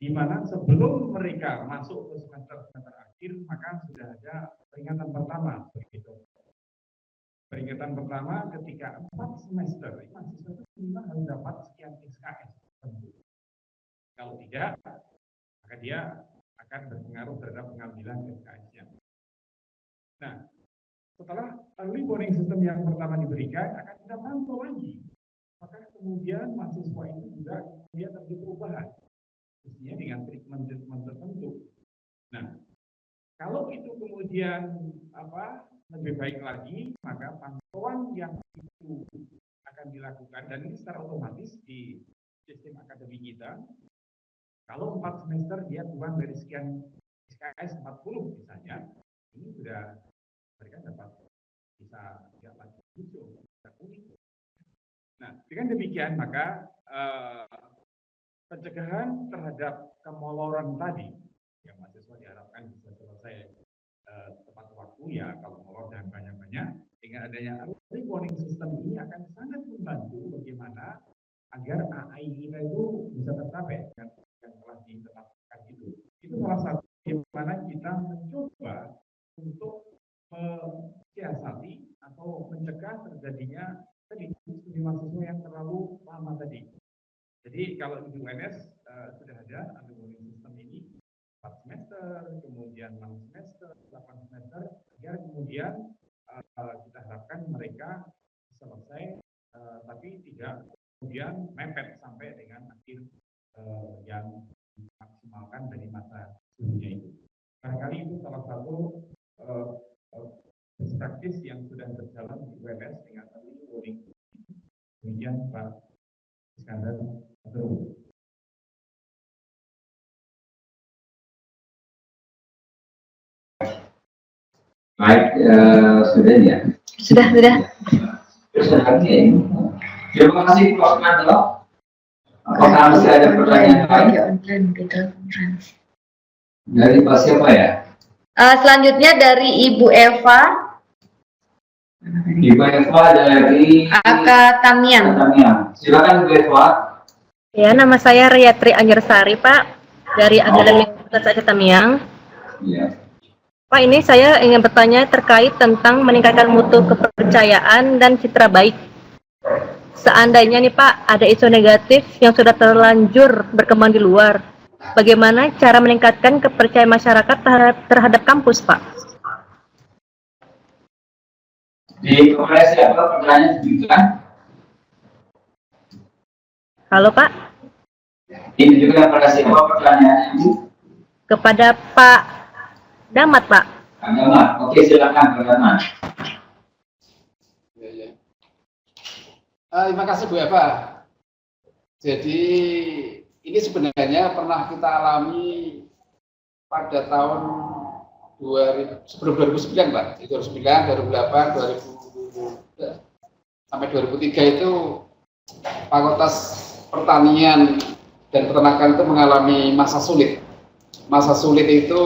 di mana sebelum mereka masuk ke semester akhir maka sudah ada peringatan pertama begitu. Peringatan pertama ketika 4 semester mahasiswa itu minimal harus dapat sekian SKS tentu. Kalau tidak, maka dia akan berpengaruh terhadap pengambilan SKS-nya. Nah, setelah early warning system yang pertama diberikan, akan kita pantau lagi. Maka kemudian mahasiswa itu juga dia terjadi perubahan, khususnya dengan treatment tertentu. Nah, kalau itu kemudian lebih baik lagi, maka pantauan yang itu akan dilakukan, dan ini secara otomatis di sistem akademik kita. Kalau 4 semester dia kurang dari sekian SKS 40 misalnya, ini sudah mereka dapat bisa tidak lagi muncul. Nah, dengan demikian maka pencegahan terhadap kemoloran tadi yang mahasiswa diharapkan bisa selesai tepat waktu ya, kalau molor dan banyak-banyak, dengan adanya early warning system ini akan sangat membantu bagaimana agar AI kita itu bisa tercapai yang telah ditetapkan itu. Itu salah satu di mana kita mencoba untuk mensiasati atau mencegah terjadinya tadi studi mahasiswa yang terlalu lama tadi. Jadi kalau di UNS sudah ada early warning system ini 4 semester, kemudian 6 semester, 8 semester, agar kemudian kita harapkan mereka selesai, tapi tidak kemudian mepet sampai dengan akhir yang maksimalkan dari masa studinya itu. Barangkali itu salah satu best practice yang sudah berjalan di UNS dengan early warning. Demikian Pak Iskandar. Baik, sudah ya? Sudah. Oke. Terima kasih Prof. Mandelo. Apakah masih ada pertanyaan lain? Dari Pak siapa ya? Selanjutnya dari Ibu Eva. Ibu Eva dari Tamiang. Silakan Bu Eva. Ya, nama saya Riyatri Anjarsari, Pak, dari Akademi Universitas Tamiang. Iya. Pak, ini saya ingin bertanya terkait tentang meningkatkan mutu kepercayaan dan citra baik. Seandainya nih Pak, ada isu negatif yang sudah terlanjur berkembang di luar, bagaimana cara meningkatkan kepercayaan masyarakat terhadap kampus, Pak? kepada siapa pertanyaan ditujukan? Halo Pak, Ini juga kepada siapa pertanyaannya, Bu? kepada Pak Damat Pak. Agama. Oke, silakan Pak Damat. Ya. Terima kasih Bu Eva. Jadi ini sebenarnya pernah kita alami pada tahun 2000, sebelum 2009 Pak. Di 2009, 2008, 2000 sampai 2003 itu Fakultas Pertanian dan Peternakan itu mengalami masa sulit. Masa sulit itu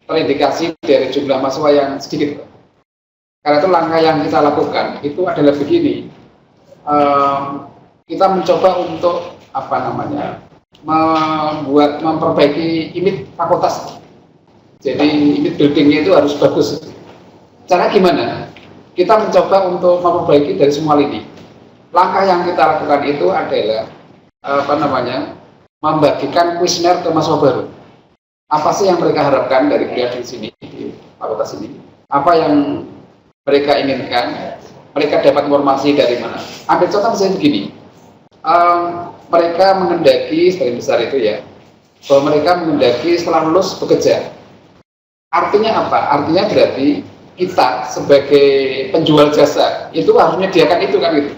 terindikasi dari jumlah mahasiswa yang sedikit. Karena itu langkah yang kita lakukan itu adalah begini. Kita mencoba untuk memperbaiki image fakultas. Jadi image buildingnya itu harus bagus. Cara gimana? Kita mencoba untuk memperbaiki dari semua lini. Langkah yang kita lakukan itu adalah membagikan kuesioner ke mahasiswa baru. Apa sih yang mereka harapkan dari kuliah di sini, di fakultas ini? Apa yang mereka inginkan? Mereka dapat informasi dari mana? Ambil contoh misalnya begini, mereka menghendaki, sebagian besar itu ya, bahwa mereka menghendaki setelah lulus bekerja. Artinya apa? Artinya berarti kita sebagai penjual jasa itu harus menyediakan itu kan gitu.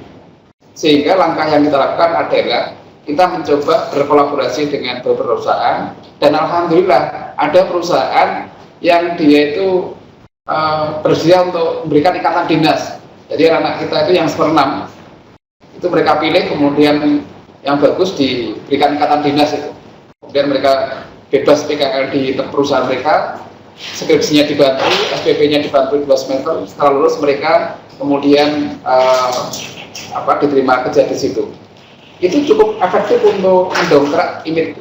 Sehingga langkah yang kita lakukan adalah kita mencoba berkolaborasi dengan beberapa perusahaan, dan alhamdulillah ada perusahaan yang dia itu bersedia untuk memberikan ikatan dinas. Jadi anak kita itu yang 1/6 itu mereka pilih, kemudian yang bagus diberikan ikatan dinas itu. Kemudian mereka bebas PKL di perusahaan mereka, skripsinya dibantu, SPP-nya dibantu 2 semester. Setelah lulus mereka kemudian diterima kerja di situ. Itu cukup efektif untuk mendongkrak image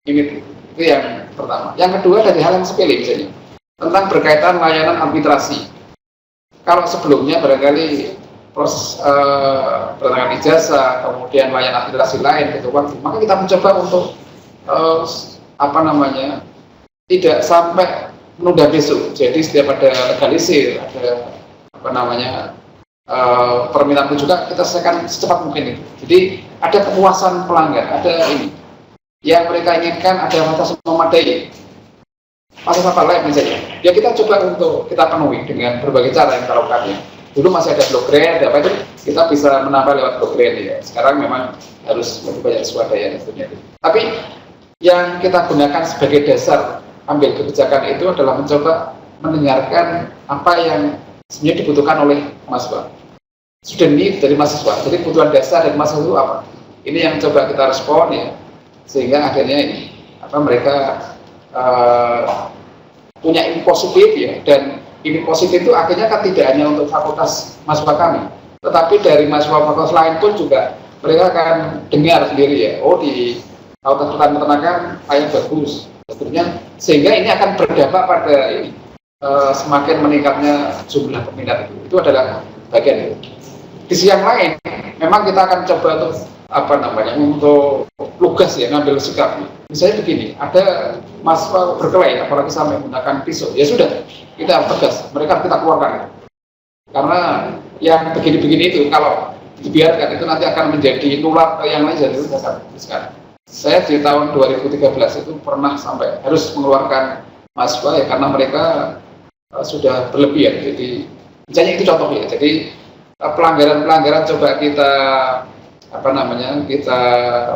itu yang pertama. Yang kedua dari hal yang sepele misalnya tentang berkaitan layanan arbitrasi. Kalau sebelumnya barangkali proses penanganan ijazah, kemudian layanan arbitrasi lain gitu, maka kita mencoba untuk tidak sampai menunda besok. Jadi setiap ada legalisir, ada permintaan juga kita selesaikan secepat mungkin itu. Jadi ada kepuasan pelanggan, ada ini yang mereka inginkan, ada fasilitas memadai, fasilitas apa lain misalnya. Ya kita coba untuk kita penuhi dengan berbagai cara yang kita lakukan ya. Dulu masih ada blok grant, ada apa itu kita bisa menambah lewat blok grant ya. Sekarang memang harus lebih banyak swadaya tentunya. Tapi yang kita gunakan sebagai dasar ambil kebijakan itu adalah mencoba mendengarkan apa yang sebenarnya dibutuhkan oleh mahasiswa. Student need dari mahasiswa. Jadi kebutuhan dasar dari mahasiswa itu apa? Ini yang coba kita respon ya. Sehingga akhirnya ini mereka punya ini positif ya, dan ini positif itu akhirnya kan tidak hanya untuk fakultas mahasiswa kami, tetapi dari mahasiswa fakultas lain pun juga mereka akan dengar sendiri ya, oh di fakultas peternakan kayak bagus, sebetulnya, sehingga ini akan berdampak pada ini semakin meningkatnya jumlah peminat itu adalah bagian itu. Di sisi yang lain, memang kita akan coba untuk untuk lugas ya, ngambil sikap. Misalnya begini, ada mahasiswa berkelahi, apalagi sampai menggunakan pisau, ya sudah, kita tegas, mereka kita keluarkan. Karena yang begini-begini itu, kalau dibiarkan itu nanti akan menjadi nular ke yang lain, jadi itu sekarang. Saya di tahun 2013 itu pernah sampai harus mengeluarkan mahasiswa ya, karena mereka sudah berlebihan. Jadi, misalnya itu contohnya. Jadi, pelanggaran-pelanggaran coba kita kita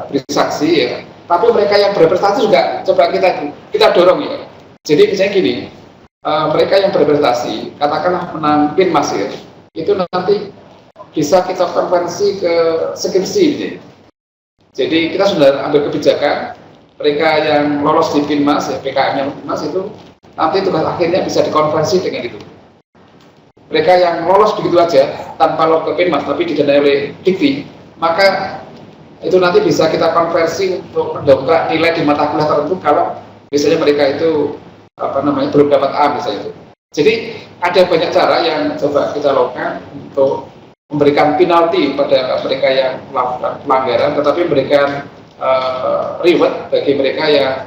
beri saksi ya, tapi mereka yang berprestasi juga coba kita dorong ya. Jadi misalnya gini, mereka yang berprestasi, katakanlah menang PINMAS ya, itu nanti bisa kita konversi ke skripsi gitu. Jadi kita sudah ambil kebijakan, mereka yang lolos di PINMAS ya, PKM-nya PINMAS itu nanti tugas akhirnya bisa dikonversi dengan itu. Mereka yang lolos begitu aja tanpa lolos ke PINMAS tapi didanai oleh Dikti, maka itu nanti bisa kita konversi untuk mendongkrak nilai di mata kuliah tertentu kalau misalnya mereka itu belum dapat A misalnya itu. Jadi ada banyak cara yang coba kita lakukan untuk memberikan penalti pada mereka yang melakukan pelanggaran, tetapi memberikan reward bagi mereka yang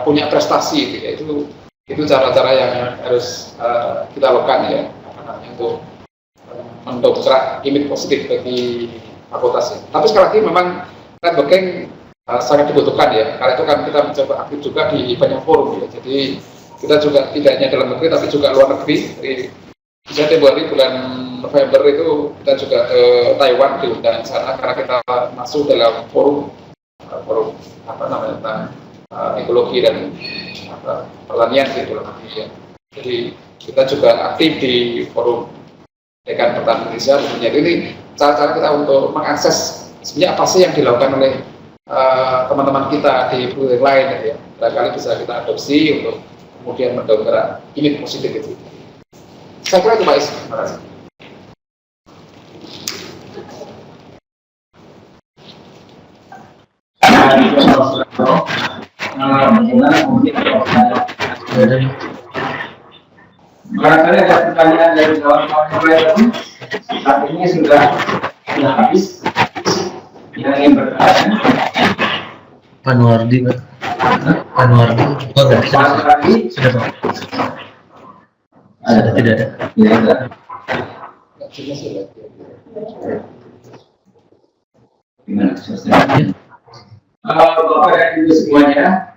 punya prestasi gitu, yaitu Itu cara-cara yang harus kita lakukan ya, untuk mendongkrak image positif bagi fakultas. Tapi sekali lagi memang networking sangat dibutuhkan ya. Karena itu kan kita mencoba aktif juga di banyak forum ya. Jadi kita juga tidak hanya dalam negeri tapi juga luar negeri. Jadi bisa tempoh hari bulan November itu kita juga ke Taiwan diundang sana karena kita masuk dalam forum apa namanya tentang ekologi dan pertanian gitu loh. Ya. Jadi kita juga aktif di forum Dekan Pertanian Indonesia. Ini cara-cara kita untuk mengakses sebenarnya apa sih yang dilakukan oleh teman-teman kita di buku yang lain ya. Barangkali bisa kita adopsi untuk kemudian mendongkrak image positif itu. Saya kira itu Pak Is. Terima kasih. Barangkali ada pertanyaan dari kawan-kawan yang lain. Saat ini sudah habis. Yang ingin bertanya. Panwardi, Pak. Panwardi. Oh, enggak. Sudah, Pak. Sudah tidak ada. Tidak ada. Gimana selesai? Bapak dan Ibu semuanya,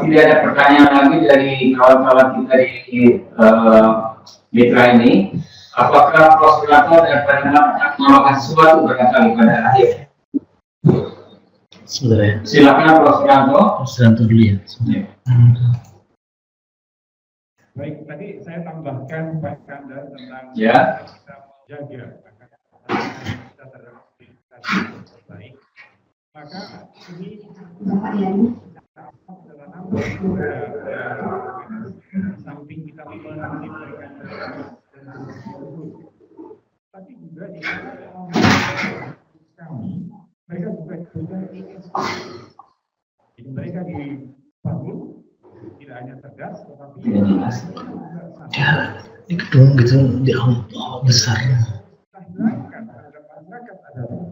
tidak ada pertanyaan lagi dari kawan-kawan kita di mitra ini. Apakah Prof. Suranto dan Pak melakukan sesuatu barangkali pada akhir? Sebenarnya. Silakan Prof. Suranto. Prof. Suranto dulu ya. Baik, tadi saya tambahkan Pak Kanda tentang Ya. kita menjaga kita terhadap baik. Maka ini samping kita memberikan tapi juga di kami mereka juga jadi mereka dibangun tidak hanya cerdas tetapi juga Ini gedung gitu di Allah besar. terhadap masyarakat adalah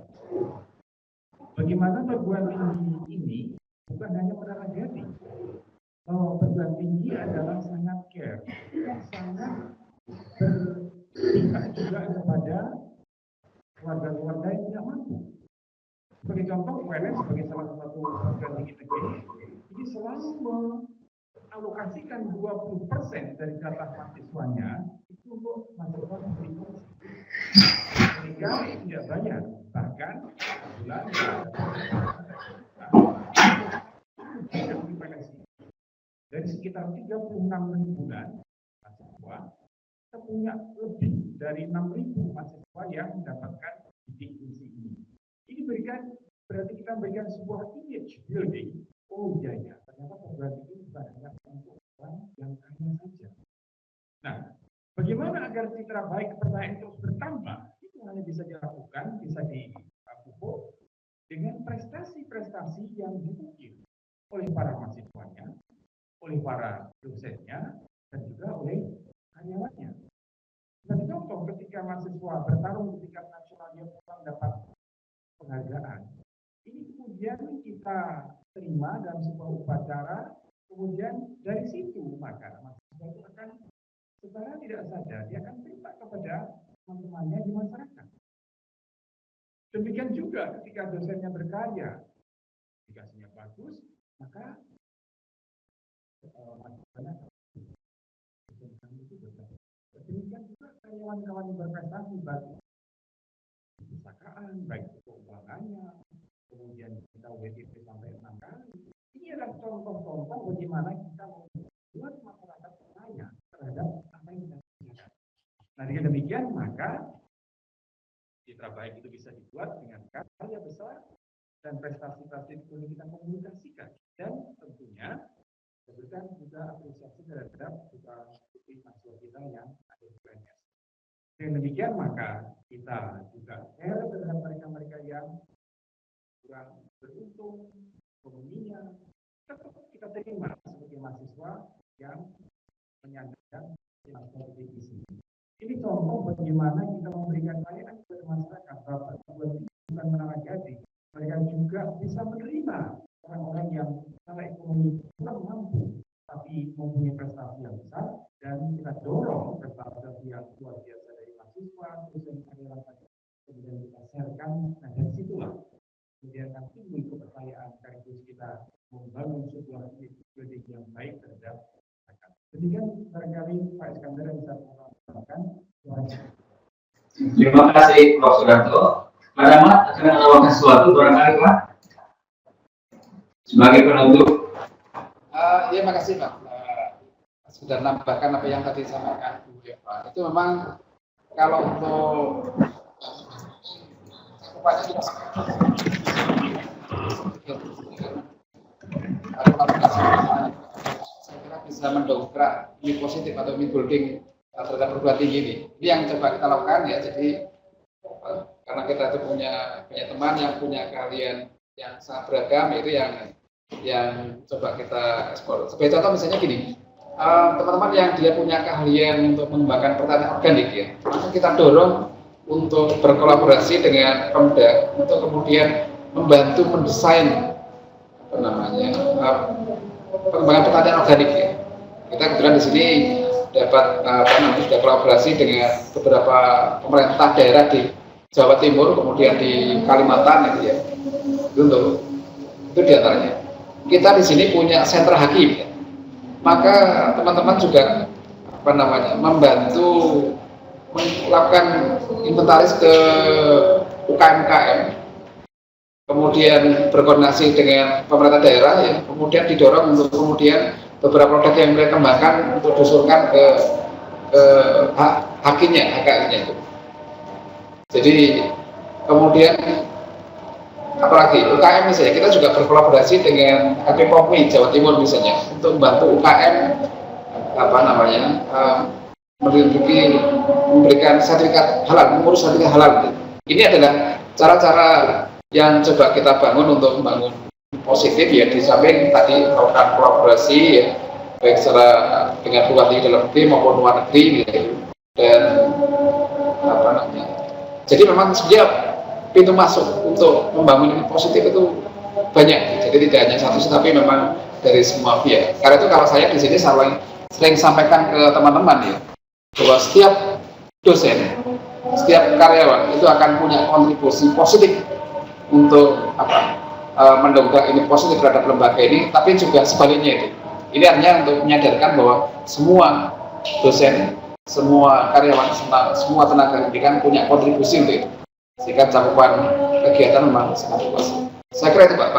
bagaimana perguruan tinggi ini bukan hanya pada Jadi bahwa perguruan tinggi adalah sangat care, sangat berpihak juga kepada keluarga-keluarga yang tidak mampu. Sebagai contoh, UNS sebagai salah satu perguruan tinggi negeri ini selalu mengalokasikan 20% dari jatah mahasiswanya itu untuk mahasiswa berikut. Sehingga tidak banyak, bahkan bulan dari sekitar 36 ribuan mahasiswa, kita punya lebih dari 6.000 mahasiswa yang mendapatkan didik fungsi ini. Ini berarti kita berikan sebuah image building. Oh iya ya, ternyata perguruan tinggi bukan hanya untuk orang yang kaya saja. Nah, bagaimana agar citra baik kepercayaan terus bertambah? Itu hanya bisa dilakukan, bisa dipupuk dengan prestasi-prestasi yang diukir oleh para mahasiswanya, oleh para dosennya, dan juga oleh karyawannya. Sebagai contoh, ketika mahasiswa bertarung di tingkat nasional dia pulang dapat penghargaan, ini kemudian kita terima dalam sebuah upacara, kemudian dari situ maka mahasiswa itu akan secara tidak sadar dia akan cerita kepada teman-temannya di masyarakat. Demikian juga ketika dosennya berkarya, aplikasinya bagus, maka demikian juga karyawan-karyawan yang berprestasi baik perpustakaan, baik keuangannya, kemudian kita WTP sampai 6 kali. Ini adalah contoh-contoh bagaimana kita membuat masyarakat percaya terhadap apa yang kita kerjakan. Nah, dengan demikian maka citra baik itu bisa dibuat dengan karya besar dan prestasi-prestasi itu kita komunikasikan, dan tentunya berikan juga apresiasi terhadap putri mahasiswa kita yang ada di UNS. Dengan demikian maka kita juga care terhadap mereka-mereka yang kurang beruntung ekonominya, tetap kita terima sebagai mahasiswa yang menyandang mahasiswa di sini. Ini contoh bagaimana kita memberikan pelayanan kepada masyarakat bahwa bukan menara gading, mereka juga bisa menerima orang-orang yang secara ekonomi kurang mampu tapi mempunyai yang luar biasa dari mahasiswa, dosen karyawan, kemudian kita sharekan, nah dari situlah kemudian akan timbul kepercayaan sekaligus kita membangun sebuah building yang baik terhadap masyarakat. Demikian barangkali Pak Iskandar yang bisa menambahkan. Terima kasih Prof. Sudarto. Pak Ahmad akan menambahkan sesuatu barangkali Pak sebagai penutup. Ya makasih Pak. Sudah nambahkan apa yang tadi disampaikan Bu Eva. Itu memang kalau untuk saya kira bisa mendongkrak ini positif atau ini building terhadap perguruan tinggi ini. Ini yang coba kita lakukan ya. Jadi karena kita itu punya teman yang punya keahlian yang sangat beragam, itu yang coba kita ekspor. Sebagai contoh misalnya gini, teman-teman yang dia punya keahlian untuk mengembangkan pertanian organik ya, maka kita dorong untuk berkolaborasi dengan Pemda untuk kemudian membantu mendesain pengembangan pertanian organik ya. Kita kebetulan di sini dapat sudah kolaborasi dengan beberapa pemerintah daerah di Jawa Timur, kemudian di Kalimantan gitu ya. Itu diantaranya. Kita di sini punya sentra hakim ya. Maka teman-teman juga membantu melakukan inventaris ke UKM-UKM, kemudian berkoordinasi dengan pemerintah daerah ya, kemudian didorong untuk kemudian beberapa produk yang mereka kembangkan untuk diusulkan ke hakimnya itu. Jadi kemudian apalagi UKM misalnya, kita juga berkolaborasi dengan HPPOMI Jawa Timur misalnya untuk membantu UKM memberikan sertifikat halal, mengurus sertifikat halal. Ini adalah cara-cara yang coba kita bangun untuk membangun positif ya, di samping tadi melakukan kolaborasi ya, baik secara dengan luar tinggi dalam negeri maupun luar negeri gitu. Dan jadi memang sebenarnya pintu masuk untuk membangun ini positif itu banyak, jadi tidak hanya satu, tapi memang dari semua pihak. Karena itu kalau saya di sini sering sampaikan ke teman-teman ya, bahwa setiap dosen, setiap karyawan itu akan punya kontribusi positif untuk mendongkrak ini positif terhadap lembaga ini, tapi juga sebaliknya itu. Ini artinya untuk menyadarkan bahwa semua dosen, semua karyawan, semua tenaga pendidikan punya kontribusi untuk itu. Sehingga cakupan kegiatan memang sangat luas. Saya kira itu Pak.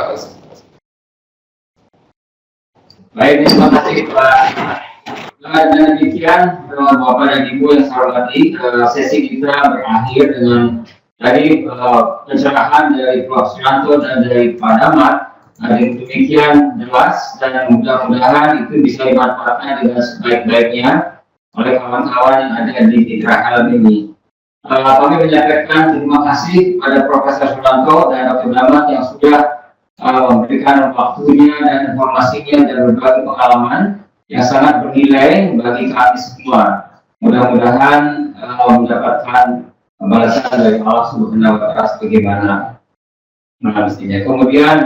Baik, terima kasih Pak. Dan demikian Bapak dan Ibu yang saya hormati, sesi kita berakhir dengan dari pencerahan dari Prof. Sudarto dan dari Pak Ahmad. Dengan demikian jelas dan mudah-mudahan itu bisa dimanfaatkan dengan sebaik-baiknya oleh kawan-kawan yang ada di Citra Alam ini. Kami menyampaikan terima kasih kepada Profesor Sudarto dan Dr. Ahmad yang sudah memberikan waktunya dan informasinya dan berbagi pengalaman yang sangat bernilai bagi kami semua. Mudah-mudahan mendapatkan balasan dari Allah Subhanahu wa Ta'ala sebagaimana mestinya. Kemudian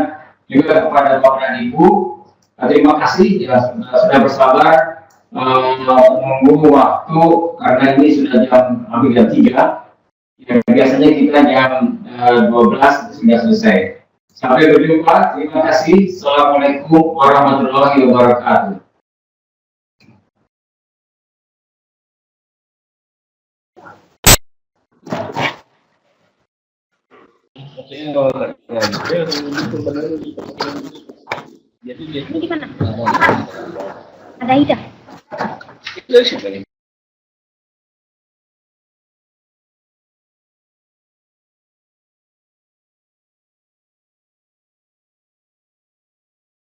juga kepada Bapak dan Ibu, terima kasih ya sudah bersabar menunggu waktu, karena ini sudah hampir jam 3 ya, biasanya kita jam 12 sudah selesai. Sampai berjumpa, terima kasih. Assalamualaikum warahmatullahi wabarakatuh. Ini di mana? Ada Ida.